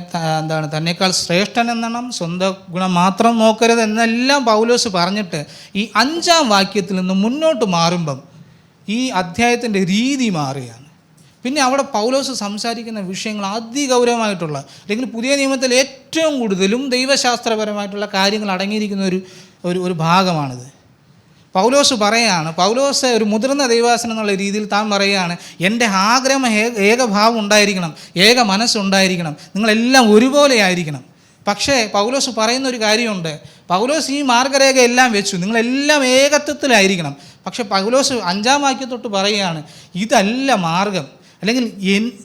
തന്നേക്കാൾ ശ്രേഷ്ഠൻ എന്നെണ്ണം, സ്വന്തം ഗുണം മാത്രം നോക്കരുത് എന്നെല്ലാം പൗലോസ് പറഞ്ഞിട്ട് ഈ 5-ാം വാക്യത്തിൽ നിന്ന് മുന്നോട്ട് മാറുമ്പം ഈ അധ്യായത്തിൻ്റെ രീതി മാറുകയാണ്. പിന്നെ അവിടെ പൗലോസ് സംസാരിക്കുന്ന വിഷയങ്ങൾ അതിഗൗരവമായിട്ടുള്ള, അല്ലെങ്കിൽ പുതിയ നിയമത്തിൽ ഏറ്റവും കൂടുതലും ദൈവശാസ്ത്രപരമായിട്ടുള്ള കാര്യങ്ങൾ അടങ്ങിയിരിക്കുന്ന ഒരു ഭാഗമാണിത്. പൗലോസ് പറയുകയാണ്, പൗലോസ് ഒരു മുതിർന്ന ദൈവാസനം എന്നുള്ള രീതിയിൽ താൻ പറയുകയാണ്, എൻ്റെ ആഗ്രഹം ഏകഭാവം ഉണ്ടായിരിക്കണം, ഏക മനസ്സുണ്ടായിരിക്കണം, നിങ്ങളെല്ലാം ഒരുപോലെ ആയിരിക്കണം. പക്ഷേ പൗലോസ് പറയുന്നൊരു കാര്യമുണ്ട്, പൗലോസ് ഈ മാർഗരേഖ എല്ലാം വെച്ചു, നിങ്ങളെല്ലാം ഏകത്വത്തിലായിരിക്കണം. പക്ഷേ പൗലോസ് 5-ാം വാക്യത്തൊട്ട് പറയുകയാണ്, ഇതല്ല മാർഗം. അല്ലെങ്കിൽ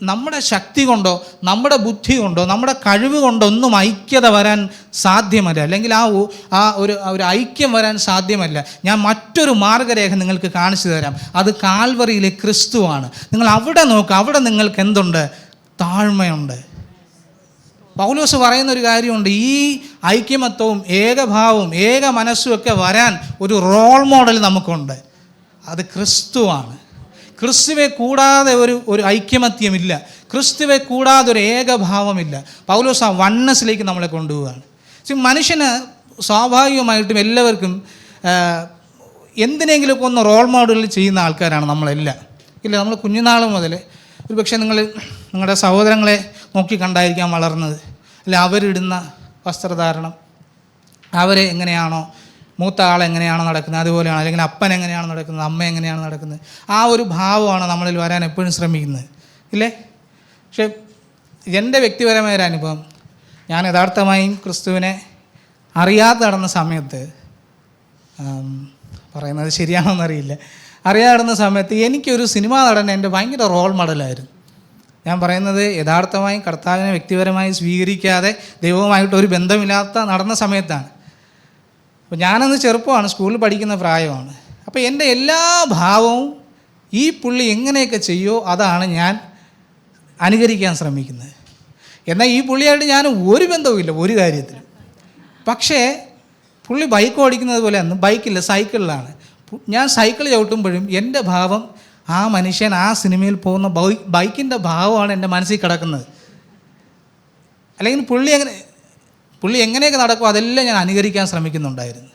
നമ്മുടെ ശക്തി കൊണ്ടോ നമ്മുടെ ബുദ്ധി കൊണ്ടോ നമ്മുടെ കഴിവ് കൊണ്ടോ ഒന്നും ഐക്യത വരാൻ സാധ്യമല്ല, അല്ലെങ്കിൽ ആ ഒരു ഐക്യം വരാൻ സാധ്യമല്ല. ഞാൻ മറ്റൊരു മാർഗരേഖ നിങ്ങൾക്ക് കാണിച്ചു തരാം, അത് കാൽവറിയിലെ ക്രിസ്തുവാണ്. നിങ്ങൾ അവിടെ നോക്കുക, അവിടെ നിങ്ങൾക്ക് എന്തുണ്ട്? താഴ്മയുണ്ട്. പൗലോസ് പറയുന്നൊരു കാര്യമുണ്ട്, ഈ ഐക്യമത്വവും ഏകഭാവവും ഏക മനസ്സും ഒക്കെ വരാൻ ഒരു റോൾ മോഡൽ നമുക്കുണ്ട്, അത് ക്രിസ്തുവാണ്. ക്രിസ്തുവെ കൂടാതെ ഒരു ഐക്യമത്യമില്ല, ക്രിസ്തുവെ കൂടാതെ ഒരു ഏകഭാവമില്ല. പൗലോസ് ആ വണ്ണസിലേക്ക് നമ്മളെ കൊണ്ടുപോവുകയാണ്. മനുഷ്യന് സ്വാഭാവികമായിട്ടും എല്ലാവർക്കും എന്തിനെങ്കിലുമൊക്കെ ഒന്ന് റോൾ മോഡലിൽ ചെയ്യുന്ന ആൾക്കാരാണ് നമ്മളെല്ലാം. ഇല്ല, നമ്മൾ കുഞ്ഞുനാൾ മുതൽ ഒരു പക്ഷേ നിങ്ങളുടെ സഹോദരങ്ങളെ നോക്കി കണ്ടായിരിക്കാം വളർന്നത്, അല്ല അവരിടുന്ന വസ്ത്രധാരണം, അവരെ എങ്ങനെയാണോ, മൂത്ത ആൾ എങ്ങനെയാണോ നടക്കുന്നത് അതുപോലെയാണ്, അല്ലെങ്കിൽ അപ്പൻ എങ്ങനെയാണ് നടക്കുന്നത്, അമ്മ എങ്ങനെയാണ് നടക്കുന്നത്, ആ ഒരു ഭാവമാണ് നമ്മളിൽ വരാൻ എപ്പോഴും ശ്രമിക്കുന്നത്, ഇല്ലേ? പക്ഷേ എൻ്റെ വ്യക്തിപരമായ ഒരു അനുഭവം, ഞാൻ യഥാർത്ഥമായും ക്രിസ്തുവിനെ അറിയാതെ നടന്ന സമയത്ത്, പറയുന്നത് ശരിയാണോന്നറിയില്ല, അറിയാതെ നടന്ന സമയത്ത് എനിക്കൊരു സിനിമാ നടൻ എൻ്റെ ഭയങ്കര റോൾ മോഡലായിരുന്നു. ഞാൻ പറയുന്നത് യഥാർത്ഥമായും കർത്താവിനെ വ്യക്തിപരമായി സ്വീകരിക്കാതെ ദൈവവുമായിട്ട് ഒരു ബന്ധമില്ലാത്ത നടന്ന സമയത്താണ്. അപ്പോൾ ഞാനന്ന് ചെറുപ്പമാണ്, സ്കൂളിൽ പഠിക്കുന്ന പ്രായമാണ്. അപ്പോൾ എൻ്റെ എല്ലാ ഭാവവും ഈ പുള്ളി എങ്ങനെയൊക്കെ ചെയ്യുമോ അതാണ് ഞാൻ അനുകരിക്കാൻ ശ്രമിക്കുന്നത്. എന്നാൽ ഈ പുള്ളിയായിട്ട് ഞാൻ ഒരു ബന്ധവുമില്ല ഒരു കാര്യത്തിലും. പക്ഷേ പുള്ളി ബൈക്ക് ഓടിക്കുന്നത് പോലെ അന്ന് ബൈക്കില്ല, സൈക്കിളിലാണ്. ഞാൻ സൈക്കിൾ ചവിട്ടുമ്പോഴും എൻ്റെ ഭാവം ആ മനുഷ്യൻ ആ സിനിമയിൽ പോകുന്ന ബൈക്കിൻ്റെ ഭാവമാണ് എൻ്റെ മനസ്സിൽ കിടക്കുന്നത്. അല്ലെങ്കിൽ പുള്ളി എങ്ങനെയൊക്കെ നടക്കും അതെല്ലാം ഞാൻ അനുകരിക്കാൻ ശ്രമിക്കുന്നുണ്ടായിരുന്നു.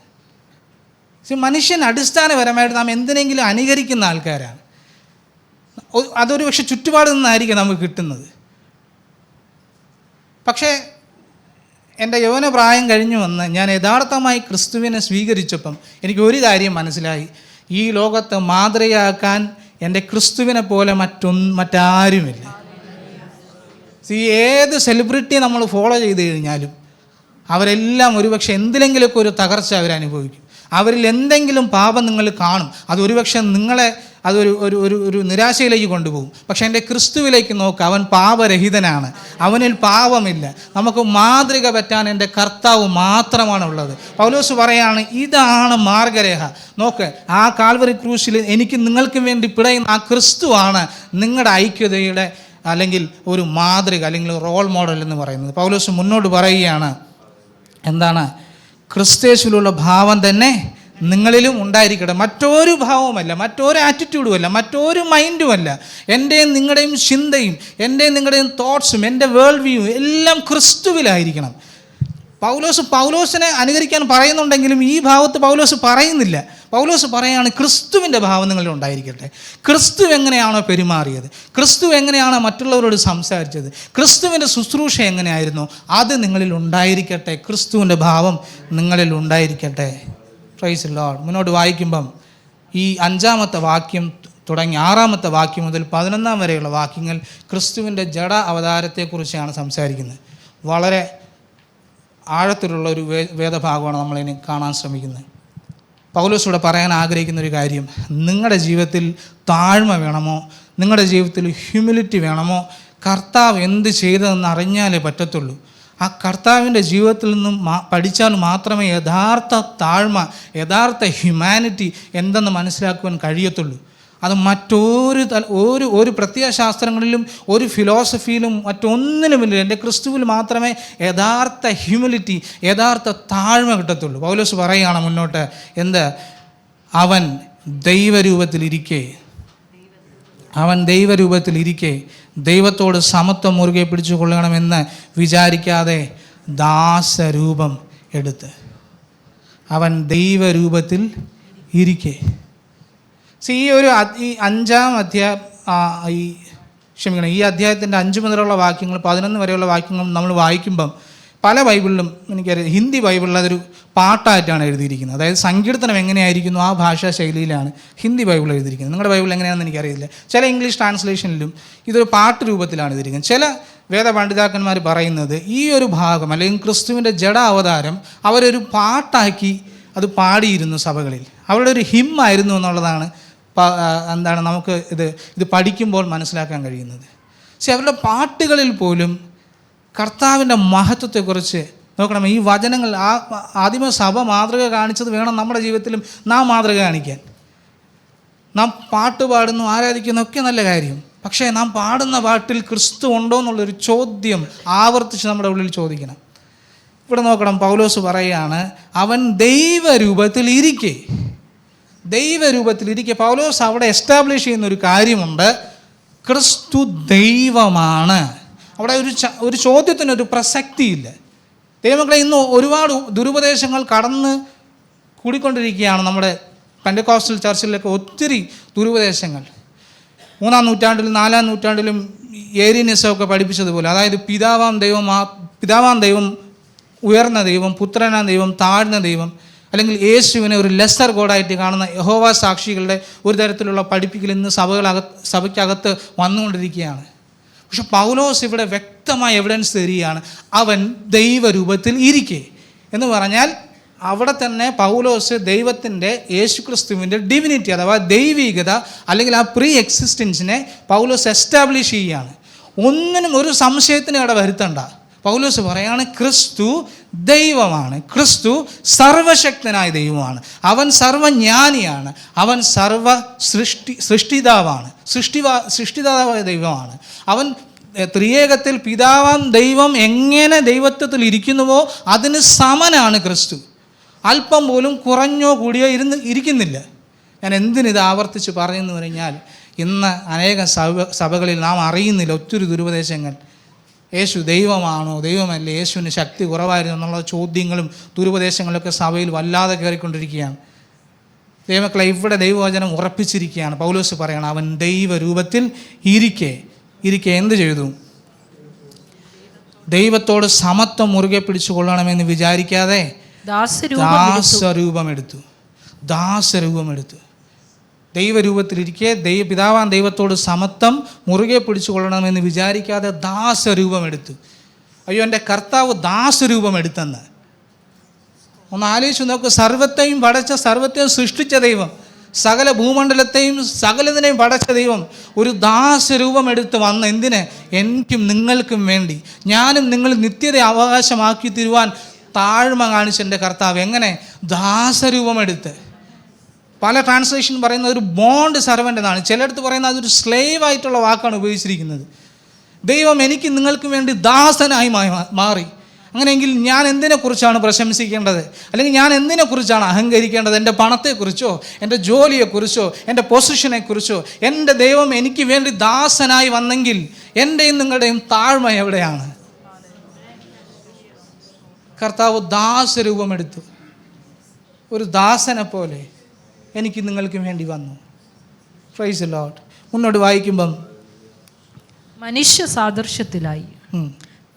മനുഷ്യൻ അടിസ്ഥാനപരമായിട്ട് നാം എന്തിനെങ്കിലും അനുകരിക്കുന്ന ആൾക്കാരാണ്. അതൊരു പക്ഷെ ചുറ്റുപാട് നിന്നായിരിക്കും നമുക്ക് കിട്ടുന്നത്. പക്ഷേ എൻ്റെ യൗവന പ്രായം കഴിഞ്ഞു വന്ന് ഞാൻ യഥാർത്ഥമായി ക്രിസ്തുവിനെ സ്വീകരിച്ചപ്പം എനിക്ക് ഒരു കാര്യം മനസ്സിലായി. ഈ ലോകത്ത് മാതൃകയാക്കാൻ എൻ്റെ ക്രിസ്തുവിനെ പോലെ മറ്റാരുമില്ല. ഏത് സെലിബ്രിറ്റി നമ്മൾ ഫോളോ ചെയ്ത് കഴിഞ്ഞാലും അവരെല്ലാം ഒരുപക്ഷെ എന്തിലെങ്കിലുമൊക്കെ ഒരു തകർച്ച അവരനുഭവിക്കും. അവരിൽ എന്തെങ്കിലും പാപം നിങ്ങൾ കാണും. അതൊരുപക്ഷെ നിങ്ങളെ ഒരു നിരാശയിലേക്ക് കൊണ്ടുപോകും. പക്ഷേ എൻ്റെ ക്രിസ്തുവിലേക്ക് നോക്കുക, അവൻ പാപരഹിതനാണ്, അവനിൽ പാപമില്ല. നമുക്ക് മാതൃക പറ്റാൻ എൻ്റെ കർത്താവ് മാത്രമാണുള്ളത്. പൗലോസ് പറയാണ്, ഇതാണ് മാർഗരേഖ. നോക്ക്, ആ കാൽവറി ക്രൂശിൽ എനിക്ക് നിങ്ങൾക്കും വേണ്ടി പിടയുന്ന ആ ക്രിസ്തുവാണ് നിങ്ങളുടെ ഐക്യതയുടെ അല്ലെങ്കിൽ ഒരു മാതൃക അല്ലെങ്കിൽ റോൾ മോഡൽ എന്ന് പറയുന്നത്. പൗലോസ് മുന്നോട്ട് പറയുകയാണ്, എന്താണ്? ക്രിസ്തേശുവിലുള്ള ഭാവം തന്നെ നിങ്ങളിലും ഉണ്ടായിരിക്കട്ടെ. മറ്റൊരു ഭാവവുമല്ല, മറ്റൊരു ആറ്റിറ്റ്യൂഡുമല്ല, മറ്റൊരു മൈൻഡുമല്ല. എൻ്റെയും നിങ്ങളുടെയും ചിന്തയും എൻ്റെയും നിങ്ങളുടെയും തോട്ട്സും എൻ്റെ വേൾഡ് വ്യൂ എല്ലാം ക്രിസ്തുവിലായിരിക്കണം. പൗലോസിനെ അനുകരിക്കാൻ പറയുന്നുണ്ടെങ്കിലും ഈ ഭാവത്ത് പൗലോസ് പറയുന്നില്ല. പൗലോസ് പറയാണ്, ക്രിസ്തുവിൻ്റെ ഭാവം നിങ്ങളിൽ ഉണ്ടായിരിക്കട്ടെ. ക്രിസ്തു എങ്ങനെയാണോ പെരുമാറിയത്, ക്രിസ്തു എങ്ങനെയാണോ മറ്റുള്ളവരോട് സംസാരിച്ചത്, ക്രിസ്തുവിൻ്റെ ശുശ്രൂഷ എങ്ങനെയായിരുന്നു, അത് നിങ്ങളിൽ ഉണ്ടായിരിക്കട്ടെ. ക്രിസ്തുവിൻ്റെ ഭാവം നിങ്ങളിൽ ഉണ്ടായിരിക്കട്ടെ. Praise the Lord. മുന്നോട്ട് വായിക്കുമ്പം ഈ 5-ാമത്തെ വാക്യം തുടങ്ങി 6-ാമത്തെ വാക്യം മുതൽ 11 വരെയുള്ള വാക്യങ്ങൾ ക്രിസ്തുവിൻ്റെ ജഡ അവതാരത്തെക്കുറിച്ചാണ് സംസാരിക്കുന്നത്. വളരെ ആഴത്തിലുള്ള ഒരു വേദഭാഗമാണ് നമ്മളിനി കാണാൻ ശ്രമിക്കുന്നത്. പൗലോസിലൂടെ പറയാൻ ആഗ്രഹിക്കുന്ന ഒരു കാര്യം, നിങ്ങളുടെ ജീവിതത്തിൽ താഴ്മ വേണമോ, നിങ്ങളുടെ ജീവിതത്തിൽ ഹ്യൂമിലിറ്റി വേണമോ, കർത്താവ് എന്ത് ചെയ്തതെന്ന് അറിഞ്ഞാലേ പറ്റത്തുള്ളൂ. ആ കർത്താവിൻ്റെ ജീവിതത്തിൽ നിന്നും പഠിച്ചാൽ മാത്രമേ യഥാർത്ഥ താഴ്മ, യഥാർത്ഥ ഹ്യൂമാനിറ്റി എന്തെന്ന് മനസ്സിലാക്കുവാൻ കഴിയത്തുള്ളൂ. അത് ഒരു പ്രത്യയശാസ്ത്രങ്ങളിലും ഒരു ഫിലോസഫിയിലും മറ്റൊന്നിനുമില്ല. എൻ്റെ ക്രിസ്തുവിൽ മാത്രമേ യഥാർത്ഥ ഹ്യൂമിലിറ്റി, യഥാർത്ഥ താഴ്മ കിട്ടത്തുള്ളൂ. പൗലോസ് പറയുകയാണ് മുന്നോട്ട്, എന്ത്? അവൻ ദൈവരൂപത്തിലിരിക്കെ ദൈവത്തോട് സമത്വം മുറുകെ പിടിച്ചു കൊള്ളണമെന്ന് വിചാരിക്കാതെ ദാസരൂപം എടുത്ത്. അവൻ ദൈവരൂപത്തിൽ ഇരിക്കെ. ഈ 5-ാം അധ്യായം ഈ അധ്യായത്തിൻ്റെ 5 മുതലുള്ള വാക്യങ്ങൾ 11 വരെയുള്ള വാക്യങ്ങൾ നമ്മൾ വായിക്കുമ്പം പല ബൈബിളിലും, എനിക്കറിയാം ഹിന്ദി ബൈബിളിൽ അതൊരു പാട്ടായിട്ടാണ് എഴുതിയിരിക്കുന്നത്. അതായത് സങ്കീർത്തനം എങ്ങനെയായിരിക്കുന്നു ആ ഭാഷാ ശൈലിയിലാണ് ഹിന്ദി ബൈബിൾ എഴുതിയിരിക്കുന്നത്. നിങ്ങളുടെ ബൈബിൾ എങ്ങനെയാണെന്ന് എനിക്കറിയില്ല. ചില ഇംഗ്ലീഷ് ട്രാൻസ്ലേഷനിലും ഇതൊരു പാട്ട് രൂപത്തിലാണ് എഴുതിയിരിക്കുന്നത്. ചില വേദപണ്ഡിതാക്കന്മാർ പറയുന്നത് ഈ ഒരു ഭാഗം അല്ലെങ്കിൽ ക്രിസ്തുവിൻ്റെ ജഡ അവതാരം അവരൊരു പാട്ടാക്കി അത് പാടിയിരുന്നു സഭകളിൽ. അവരുടെ ഒരു ഹിമ്മായിരുന്നു എന്നുള്ളതാണ് നമുക്ക് ഇത് പഠിക്കുമ്പോൾ മനസ്സിലാക്കാൻ കഴിയുന്നത്. പക്ഷെ അവരുടെ പാട്ടുകളിൽ പോലും കർത്താവിൻ്റെ മഹത്വത്തെക്കുറിച്ച് നോക്കണം. ഈ വചനങ്ങൾ ആദിമ സഭ മാതൃക കാണിച്ചത് വേണം നമ്മുടെ ജീവിതത്തിലും നാം മാതൃക കാണിക്കാൻ. നാം പാട്ട് പാടുന്നു, ആരാധിക്കുന്നു, ഒക്കെ നല്ല കാര്യം. പക്ഷേ നാം പാടുന്ന പാട്ടിൽ ക്രിസ്തു ഉണ്ടോ എന്നുള്ളൊരു ചോദ്യം ആവർത്തിച്ച് നമ്മുടെ ഉള്ളിൽ ചോദിക്കണം. ഇവിടെ നോക്കണം, പൗലോസ് പറയുകയാണ്, അവൻ ദൈവരൂപത്തിലിരിക്കെ. പൗലോസ് അവിടെ എസ്റ്റാബ്ലിഷ് ചെയ്യുന്ന ഒരു കാര്യമുണ്ട്, ക്രിസ്തു ദൈവമാണ്. അവിടെ ഒരു ചോദ്യത്തിനൊരു പ്രസക്തിയില്ല. ദൈവമക്കളെ, ഇന്ന് ഒരുപാട് ദുരുപദേശങ്ങൾ കടന്ന് കൂടിക്കൊണ്ടിരിക്കുകയാണ് നമ്മുടെ പെന്തക്കോസ്റ്റൽ ചർച്ചിലൊക്കെ. ഒത്തിരി ദുരുപദേശങ്ങൾ 3-ാം നൂറ്റാണ്ടിലും 4-ാം നൂറ്റാണ്ടിലും ഏരിയനിസമൊക്കെ പഠിപ്പിച്ചതുപോലെ, അതായത് പിതാവാം ദൈവം ഉയർന്ന ദൈവം, പുത്രനാം ദൈവം താഴ്ന്ന ദൈവം, അല്ലെങ്കിൽ യേശുവിനെ ഒരു ലെസ്സർ ഗോഡായിട്ട് കാണുന്ന യഹോവ സാക്ഷികളുടെ ഒരു തരത്തിലുള്ള പഠിപ്പിക്കൽ ഇന്ന് സഭയ്ക്കകത്ത് വന്നുകൊണ്ടിരിക്കുകയാണ്. പക്ഷെ പൗലോസ് ഇവിടെ വ്യക്തമായ എവിഡൻസ് തരികയാണ്, അവൻ ദൈവരൂപത്തിൽ ഇരിക്കെ എന്ന് പറഞ്ഞാൽ അവിടെ തന്നെ പൗലോസ് ദൈവത്തിൻ്റെ യേശുക്രിസ്തുവിൻ്റെ ഡിവിനിറ്റി അഥവാ ദൈവികത അല്ലെങ്കിൽ ആ പ്രീ എക്സിസ്റ്റൻസിനെ പൗലോസ് എസ്റ്റാബ്ലിഷ് ചെയ്യുകയാണ്. ഒന്നിനും ഒരു സംശയത്തിന് അവിടെ വരുത്തണ്ട. പൗലോസ് പറയാണ്, ക്രിസ്തു ദൈവമാണ്, ക്രിസ്തു സർവശക്തനായ ദൈവമാണ്, അവൻ സർവജ്ഞാനിയാണ്, അവൻ സൃഷ്ടിതാവായ ദൈവമാണ്. അവൻ ത്രിയേകത്തിൽ പിതാവാം ദൈവം എങ്ങനെ ദൈവത്വത്തിൽ ഇരിക്കുന്നുവോ അതിന് സമനാണ് ക്രിസ്തു. അല്പം പോലും കുറഞ്ഞോ കൂടിയോ ഇരിക്കുന്നില്ല. ഞാൻ എന്തിനിത് ആവർത്തിച്ച് പറയുന്നു പറഞ്ഞാൽ, ഇന്ന് അനേകം സഭകളിൽ നാം അറിയുന്നില്ല ഒത്തിരി ദുരുപദേശങ്ങൾ. യേശു ദൈവമാണോ ദൈവമല്ലേ, യേശുവിന് ശക്തി കുറവായിരുന്നു എന്നുള്ള ചോദ്യങ്ങളും ദുരുപദേശങ്ങളൊക്കെ സഭയിൽ വല്ലാതെ കയറിക്കൊണ്ടിരിക്കുകയാണ്. ദൈവമക്കളെ, ഇവിടെ ദൈവവചനം ഉറപ്പിച്ചിരിക്കുകയാണ്. പൗലോസ് പറയണം, അവൻ ദൈവരൂപത്തിൽ ഇരിക്കെ എന്ത് ചെയ്തു? ദൈവത്തോട് സമത്വം മുറുകെ പിടിച്ചു കൊള്ളണമെന്ന് വിചാരിക്കാതെ ദാസരൂപമെടുത്തു. ദൈവരൂപത്തിലിരിക്കെ പിതാവാൻ ദൈവത്തോട് സമത്വം മുറുകെ പിടിച്ചു കൊള്ളണമെന്ന് വിചാരിക്കാതെ ദാസരൂപമെടുത്തു. അയ്യോ, എൻ്റെ കർത്താവ് ദാസരൂപമെടുത്തെന്ന് ഒന്ന് ആലോചിച്ച് നോക്ക്. സർവത്തെയും പടച്ച, സർവത്തെയും സൃഷ്ടിച്ച ദൈവം, സകല ഭൂമണ്ഡലത്തെയും സകലതിനെയും പടച്ച ദൈവം ഒരു ദാസരൂപമെടുത്ത് വന്ന് എന്തിന്? എനിക്കും നിങ്ങൾക്കും വേണ്ടി, ഞാനും നിങ്ങൾ നിത്യത അവകാശമാക്കി തരുവാൻ താഴ്മ കാണിച്ച എൻ്റെ കർത്താവ് എങ്ങനെ? ദാസരൂപമെടുത്ത്. പല ട്രാൻസ്ലേഷൻ പറയുന്നത് ഒരു ബോണ്ട് സർവൻ്റ് എന്നാണ്, ചിലയിടത്ത് പറയുന്നത് അതൊരു സ്ലേവ് ആയിട്ടുള്ള വാക്കാണ് ഉപയോഗിച്ചിരിക്കുന്നത്. ദൈവം എനിക്ക് നിങ്ങൾക്കും വേണ്ടി ദാസനായി മാറി. അങ്ങനെയെങ്കിൽ ഞാൻ എന്തിനെക്കുറിച്ചാണ് പ്രശംസിക്കേണ്ടത്? അല്ലെങ്കിൽ ഞാൻ എന്തിനെക്കുറിച്ചാണ് അഹങ്കരിക്കേണ്ടത്? എൻ്റെ പണത്തെക്കുറിച്ചോ, എൻ്റെ ജോലിയെക്കുറിച്ചോ, എൻ്റെ പൊസിഷനെക്കുറിച്ചോ? എൻ്റെ ദൈവം എനിക്ക് വേണ്ടി ദാസനായി വന്നെങ്കിൽ എൻ്റെയും നിങ്ങളുടെയും താഴ്മ എവിടെയാണ്? കർത്താവ് ദാസരൂപമെടുത്തു. ഒരു ദാസനെ പോലെ എനിക്ക് നിങ്ങൾക്ക് വേണ്ടി വന്നു. Praise the Lord. മുന്നോട്ട് വായിക്കുമ്പം, മനുഷ്യ സാദൃശ്യത്തിലായി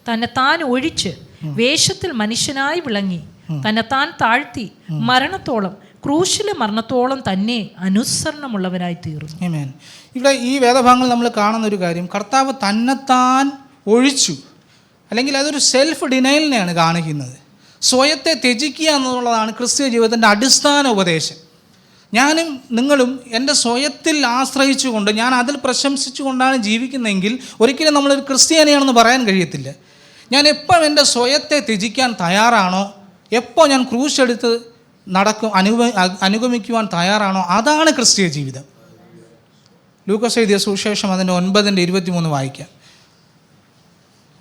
തന്നെത്താൻ ഒഴിച്ച് വേഷത്തിൽ മനുഷ്യനായി വിളങ്ങി തന്നെത്താൻ താഴ്ത്തി മരണത്തോളം, ക്രൂശിലെ മരണത്തോളം തന്നെ അനുസരണമുള്ളവരായി തീർന്നു. ആമേൻ. ഇവിടെ ഈ വേദഭാഗങ്ങൾ നമ്മൾ കാണുന്ന ഒരു കാര്യം, കർത്താവ് തന്നെത്താൻ ഒഴിച്ചു, അല്ലെങ്കിൽ അതൊരു സെൽഫ് ഡിനയലിനെയാണ് കാണിക്കുന്നത്. സ്വയത്തെ ത്യജിക്കുക എന്നുള്ളതാണ് ക്രിസ്തീയ ജീവിതത്തിൻ്റെ അടിസ്ഥാന ഉപദേശം. ഞാനും നിങ്ങളും എൻ്റെ സ്വയത്തിൽ ആശ്രയിച്ചുകൊണ്ട്, ഞാൻ അതിൽ പ്രശംസിച്ചുകൊണ്ടാണ് ജീവിക്കുന്നതെങ്കിൽ ഒരിക്കലും നമ്മളൊരു ക്രിസ്ത്യാനിയാണെന്ന് പറയാൻ കഴിയത്തില്ല. ഞാൻ എപ്പോൾ എൻ്റെ സ്വയത്തെ ത്യജിക്കാൻ തയ്യാറാണോ, എപ്പോൾ ഞാൻ ക്രൂശെടുത്ത് അനുഗമിക്കുവാൻ തയ്യാറാണോ, അതാണ് ക്രിസ്തീയ ജീവിതം. ലൂക്കോസ് എഴുതിയ സുവിശേഷം അതിൻ്റെ 9:23 വായിക്കാം.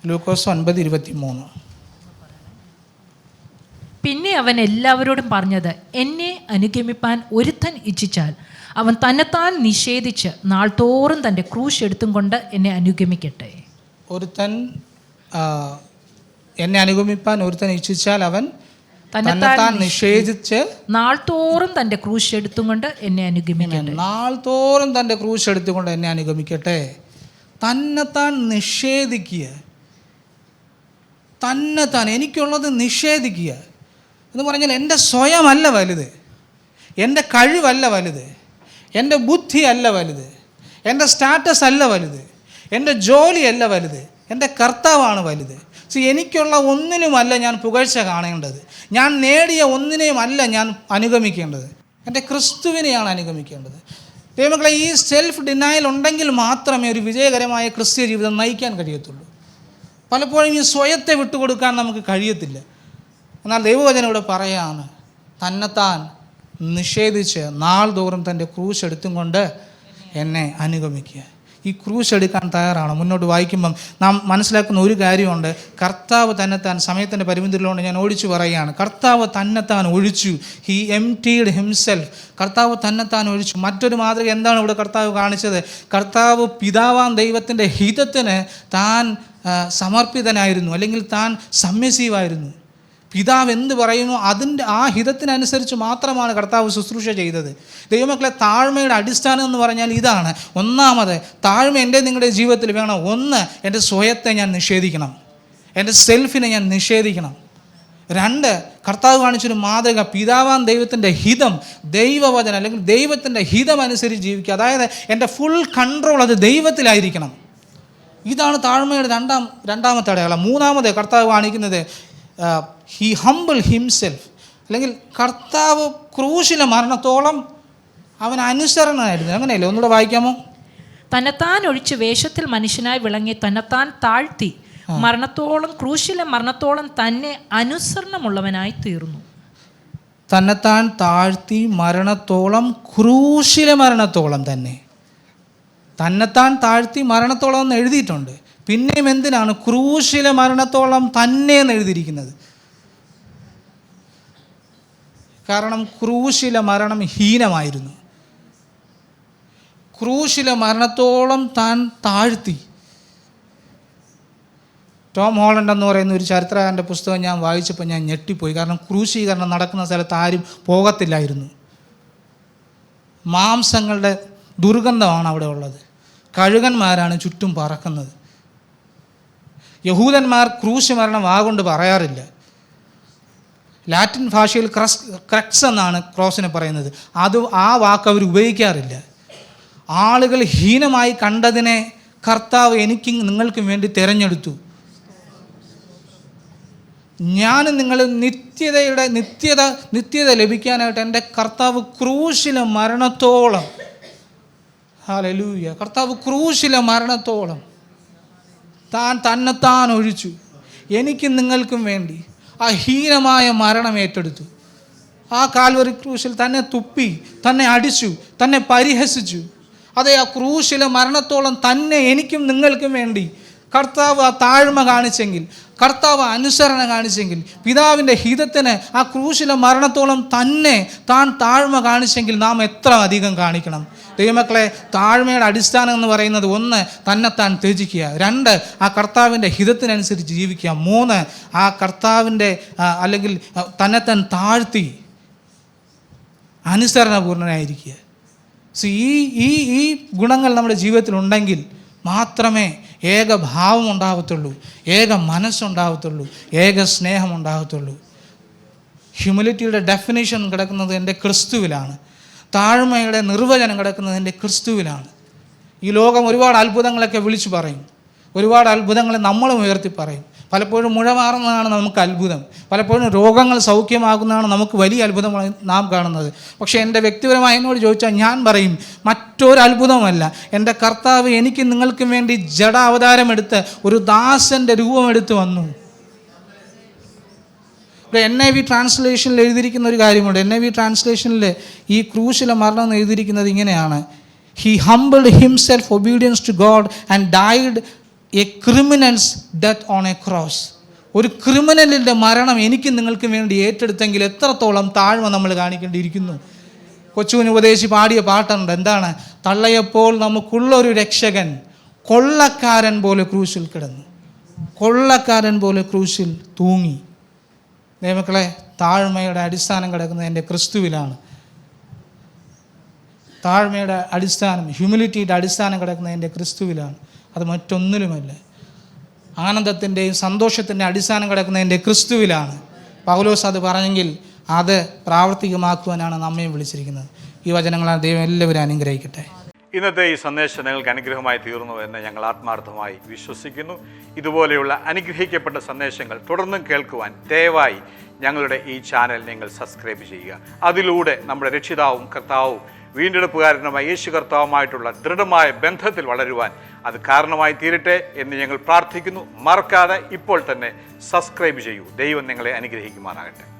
ലൂക്കോസ് 9:23. പിന്നെ അവൻ എല്ലാവരോടും പറഞ്ഞത്, എന്നെ അനുഗമിപ്പാൻ ഒരുത്തൻ ഇച്ഛിച്ചാൽ അവൻ തന്നെത്താൻ നിഷേധിച്ച് നാൾതോറും തൻ്റെ ക്രൂശ് എടുത്തും കൊണ്ട് എന്നെ അനുഗമിക്കട്ടെ. ഒരുത്തൻ എന്നെ അനുഗമിപ്പാൻ ഒരുത്തൻ ഇച്ഛിച്ചാൽ അവൻ തന്നെത്താൻ നിഷേധിച്ച് നാൾതോറും തൻ്റെ ക്രൂശ് എടുത്തും കൊണ്ട് എന്നെ അനുഗമിക്കട്ടെ. നാൾതോറും തൻ്റെ ക്രൂശ് എടുത്തുകൊണ്ട് എന്നെ അനുഗമിക്കട്ടെ. തന്നെത്താൻ നിഷേധിക്കുക, തന്നെത്താൻ എനിക്കുള്ളത് നിഷേധിക്കുക എന്ന് പറഞ്ഞാൽ എൻ്റെ സ്വയമല്ല വലുത്, എൻ്റെ കഴിവല്ല വലുത്, എൻ്റെ ബുദ്ധി അല്ല വലുത്, എൻ്റെ സ്റ്റാറ്റസ് അല്ല വലുത്, എൻ്റെ ജോലിയല്ല വലുത്, എൻ്റെ കർത്താവാണ് വലുത്. എനിക്കുള്ള ഒന്നിനുമല്ല ഞാൻ പുകഴ്ച കാണേണ്ടത്, ഞാൻ നേടിയ ഒന്നിനെയുമല്ല ഞാൻ അനുഗമിക്കേണ്ടത്, എൻ്റെ ക്രിസ്തുവിനെയാണ് അനുഗമിക്കേണ്ടത്. ദൈവമക്കളെ, ഈ സെൽഫ് ഡിനയൽ ഉണ്ടെങ്കിൽ മാത്രമേ ഒരു വിജയകരമായ ക്രിസ്തീയ ജീവിതം നയിക്കാൻ കഴിയത്തുള്ളൂ. പലപ്പോഴും ഈ സ്വയത്തെ വിട്ടുകൊടുക്കാൻ നമുക്ക് കഴിയത്തില്ല. എന്നാൽ ദൈവവചനം ഇവിടെ പറയാണ്, തന്നെത്താൻ നിഷേധിച്ച് നാൾതോറും തൻ്റെ ക്രൂശ് എടുത്തും കൊണ്ട് എന്നെ അനുഗമിക്കുക. ഈ ക്രൂശ് എടുക്കാൻ തയ്യാറാണ്. മുന്നോട്ട് വായിക്കുമ്പം നാം മനസ്സിലാക്കുന്ന ഒരു കാര്യമുണ്ട്, കർത്താവ് തന്നെത്താൻ, സമയത്തിൻ്റെ പരിമിതിയിലുകൊണ്ട് ഞാൻ ഓടിച്ചു പറയുകയാണ്, കർത്താവ് തന്നെത്താൻ ഒഴിച്ചു. He emptied himself. കർത്താവ് തന്നെത്താൻ ഒഴിച്ചു. മറ്റൊരു മാതൃക എന്താണ് ഇവിടെ കർത്താവ് കാണിച്ചത്? കർത്താവ് പിതാവാൻ ദൈവത്തിൻ്റെ ഹിതത്തിന് താൻ സമർപ്പിതനായിരുന്നു, അല്ലെങ്കിൽ താൻ സബ്മിസീവായിരുന്നു. പിതാവ് എന്ത് പറയുന്നു ആ ഹിതത്തിനനുസരിച്ച് മാത്രമാണ് കർത്താവ് ശുശ്രൂഷ ചെയ്തത്. ദൈവമക്കളെ, താഴ്മയുടെ അടിസ്ഥാനം എന്ന് പറഞ്ഞാൽ ഇതാണ്. ഒന്നാമത്, താഴ്മ എൻ്റെ നിങ്ങളുടെ ജീവിതത്തിൽ വേണം. ഒന്ന്, എൻ്റെ സ്വയത്തെ ഞാൻ നിഷേധിക്കണം, എൻ്റെ സെൽഫിനെ ഞാൻ നിഷേധിക്കണം. രണ്ട്, കർത്താവ് കാണിച്ചൊരു മാതൃക, പിതാവാൻ ദൈവത്തിൻ്റെ ഹിതം, ദൈവവചനം അല്ലെങ്കിൽ ദൈവത്തിൻ്റെ ഹിതം അനുസരിച്ച് ജീവിക്കുക. അതായത് എൻ്റെ ഫുൾ കൺട്രോൾ അത് ദൈവത്തിലായിരിക്കണം. ഇതാണ് താഴ്മയുടെ രണ്ടാമത്തെ അടയാളം. മൂന്നാമത് കർത്താവ് കാണിക്കുന്നത്, ഹി ഹംബിൾ ഹിംസെൽഫ്, അല്ലെങ്കിൽ കർത്താവ് ക്രൂശിലെ മരണത്തോളം അവൻ അനുസരണനായിരുന്നു. അങ്ങനെയല്ലേ? ഒന്നുകൂടെ വായിക്കാമോ? തന്നെത്താൻ ഒഴിച്ച് വേഷത്തിൽ മനുഷ്യനായി വിളങ്ങി തന്നെത്താൻ താഴ്ത്തി മരണത്തോളം, ക്രൂശിലെ മരണത്തോളം തന്നെ അനുസരണമുള്ളവനായി തീർന്നു. തന്നെത്താൻ താഴ്ത്തി മരണത്തോളം, ക്രൂശിലെ മരണത്തോളം തന്നെ. തന്നെത്താൻ താഴ്ത്തി മരണത്തോളം എന്ന് എഴുതിയിട്ടുണ്ട്. പിന്നെയും എന്തിനാണ് ക്രൂശിലെ മരണത്തോളം തന്നെ എന്ന് എഴുതിയിരിക്കുന്നത്? കാരണം ക്രൂശിലെ മരണം ഹീനമായിരുന്നു. ക്രൂശിലെ മരണത്തോളം താൻ താഴ്ത്തി. ടോം ഹോളണ്ട് എന്ന് പറയുന്ന ഒരു ചരിത്രകാരൻ്റെ പുസ്തകം ഞാൻ വായിച്ചപ്പോൾ ഞാൻ ഞെട്ടിപ്പോയി. കാരണം ക്രൂശീകരണം നടക്കുന്ന സ്ഥലത്ത് ആരും പോകത്തില്ലായിരുന്നു. മാംസങ്ങളുടെ ദുർഗന്ധമാണ് അവിടെ ഉള്ളത്. കഴുകന്മാരാണ് ചുറ്റും പറക്കുന്നത്. യഹൂദന്മാർ ക്രൂശ് മരണം വാഗൊണ്ട് പറയാറില്ല. ലാറ്റിൻ ഭാഷയിൽ ക്രക്സ് എന്നാണ് ക്രോസിനെ പറയുന്നത്. ആ വാക്ക് അവർ ഉപയോഗിക്കാറില്ല. ആളുകൾ ഹീനമായി കണ്ടതിനെ കർത്താവ് എനിക്കും നിങ്ങൾക്കും വേണ്ടി തിരഞ്ഞെടുത്തു. ഞാനും നിങ്ങൾ നിത്യത ലഭിക്കാനായിട്ട് എൻ്റെ കർത്താവ് ക്രൂശിലെ മരണത്തോളം, ഹല്ലേലൂയ, കർത്താവ് ക്രൂശിലെ മരണത്തോളം തന്നെത്താൻ ഒഴിച്ചു. എനിക്കും നിങ്ങൾക്കും വേണ്ടി ആ ഹീനമായ മരണം ഏറ്റെടുത്തു. ആ കാൽവറി ക്രൂശിൽ തന്നെ തുപ്പി, തന്നെ അടിച്ചു, തന്നെ പരിഹസിച്ചു. അതെ, ആ ക്രൂശിലെ മരണത്തോളം തന്നെ എനിക്കും നിങ്ങൾക്കും വേണ്ടി കർത്താവ് ആ താഴ്മ കാണിച്ചെങ്കിൽ, കർത്താവ് അനുസരണ കാണിച്ചെങ്കിൽ, പിതാവിൻ്റെ ഹിതത്തിന് ആ ക്രൂശിലെ മരണത്തോളം തന്നെ താൻ താഴ്മ കാണിച്ചെങ്കിൽ നാം എത്ര അധികം കാണിക്കണം. ദൈവമക്കളെ, താഴ്മയുടെ അടിസ്ഥാനം എന്ന് പറയുന്നത് 1, തന്നെത്താൻ ത്യജിക്കുക. 2, ആ കർത്താവിൻ്റെ ഹിതത്തിനനുസരിച്ച് ജീവിക്കുക. 3, ആ കർത്താവിൻ്റെ അല്ലെങ്കിൽ തന്നെത്താൻ താഴ്ത്തി അനുസരണപൂർണ്ണനായിരിക്കുക. ഈ ഗുണങ്ങൾ നമ്മുടെ ജീവിതത്തിലുണ്ടെങ്കിൽ മാത്രമേ ഏകഭാവം ഉണ്ടാകത്തുള്ളൂ, ഏക മനസ്സുണ്ടാകത്തുള്ളൂ, ഏക സ്നേഹം ഉണ്ടാകത്തുള്ളൂ. ഹ്യൂമിലിറ്റിയുടെ ഡെഫിനേഷൻ കിടക്കുന്നത് എൻ്റെ ക്രിസ്തുവിലാണ്. താഴ്മയുടെ നിർവചനം കിടക്കുന്നത് എൻ്റെ ക്രിസ്തുവിലാണ്. ഈ ലോകം ഒരുപാട് അത്ഭുതങ്ങളൊക്കെ വിളിച്ചു പറയും, ഒരുപാട് അത്ഭുതങ്ങളെ നമ്മളും ഉയർത്തി പറയും. പലപ്പോഴും മുഴ മാറുന്നതാണ് നമുക്ക് അത്ഭുതം, പലപ്പോഴും രോഗങ്ങൾ സൗഖ്യമാകുന്നതാണ് നമുക്ക് വലിയ അത്ഭുതമായി നാം കാണുന്നത്. പക്ഷേ എൻ്റെ വ്യക്തിപരമായി എന്നോട് ചോദിച്ചാൽ ഞാൻ പറയും, മറ്റൊരു അത്ഭുതമല്ല, എൻ്റെ കർത്താവ് എനിക്കും നിങ്ങൾക്കും വേണ്ടി ജഡ അവതാരമെടുത്ത് ഒരു ദാസൻ്റെ രൂപമെടുത്ത് വന്നു. NIV ട്രാൻസ്ലേഷനിൽ എഴുതിയിരിക്കുന്ന ഒരു കാര്യമുണ്ട്. NIV ട്രാൻസ്ലേഷനിൽ ഈ ക്രൂശിലെ മരണം എന്ന് എഴുതിയിരിക്കുന്നത് ഇങ്ങനെയാണ്: he humbled himself obedience to God and died a criminal's death on a cross. ഒരു ക്രിമിനലിൻ്റെ മരണം എനിക്കും നിങ്ങൾക്കും വേണ്ടി ഏറ്റെടുത്തെങ്കിൽ എത്രത്തോളം താഴ്മ നമ്മൾ കാണിക്കേണ്ടിയിരിക്കുന്നു. കൊച്ചുവിന് ഉപദേശി പാടിയ പാട്ടുണ്ട്, എന്താണ്? തള്ളയപ്പോൾ നമുക്കുള്ളൊരു രക്ഷകൻ കൊള്ളക്കാരൻ പോലെ ക്രൂശിൽ കിടന്നു, കൊള്ളക്കാരൻ പോലെ ക്രൂശിൽ തൂങ്ങി. ദൈവമക്കളെ, താഴ്മയുടെ അടിസ്ഥാനം കിടക്കുന്നത് എൻ്റെ ക്രിസ്തുവിലാണ്. താഴ്മയുടെ അടിസ്ഥാനം, ഹ്യൂമിലിറ്റിയുടെ അടിസ്ഥാനം കിടക്കുന്നത് എൻ്റെ ക്രിസ്തുവിലാണ്, അത് മറ്റൊന്നിലുമല്ല. ആനന്ദത്തിൻ്റെയും സന്തോഷത്തിൻ്റെ അടിസ്ഥാനം കിടക്കുന്നത് എൻ്റെ ക്രിസ്തുവിലാണ്. പൗലോസ് അത് പറഞ്ഞെങ്കിൽ അത് പ്രാവർത്തികമാക്കുവാനാണ് നമ്മയും വിളിച്ചിരിക്കുന്നത്. ഈ വചനങ്ങളാണ് ദൈവം എല്ലാവരും അനുഗ്രഹിക്കട്ടെ. ഇന്നത്തെ ഈ സന്ദേശം നിങ്ങൾക്ക് അനുഗ്രഹമായി തീർന്നു എന്ന് ഞങ്ങൾ ആത്മാർത്ഥമായി വിശ്വസിക്കുന്നു. ഇതുപോലെയുള്ള അനുഗ്രഹിക്കപ്പെട്ട സന്ദേശങ്ങൾ തുടർന്നും കേൾക്കുവാൻ ദയവായി ഞങ്ങളുടെ ഈ ചാനൽ നിങ്ങൾ സബ്സ്ക്രൈബ് ചെയ്യുക. അതിലൂടെ നമ്മുടെ രക്ഷിതാവും കർത്താവും വീണ്ടെടുപ്പുകാരനുമായ യേശു കർത്താവുമായിട്ടുള്ള ദൃഢമായ ബന്ധത്തിൽ വളരുവാൻ അത് കാരണമായി തീരട്ടെ എന്ന് ഞങ്ങൾ പ്രാർത്ഥിക്കുന്നു. മറക്കാതെ ഇപ്പോൾ തന്നെ സബ്സ്ക്രൈബ് ചെയ്യൂ. ദൈവം നിങ്ങളെ അനുഗ്രഹിക്കുമാറാകട്ടെ.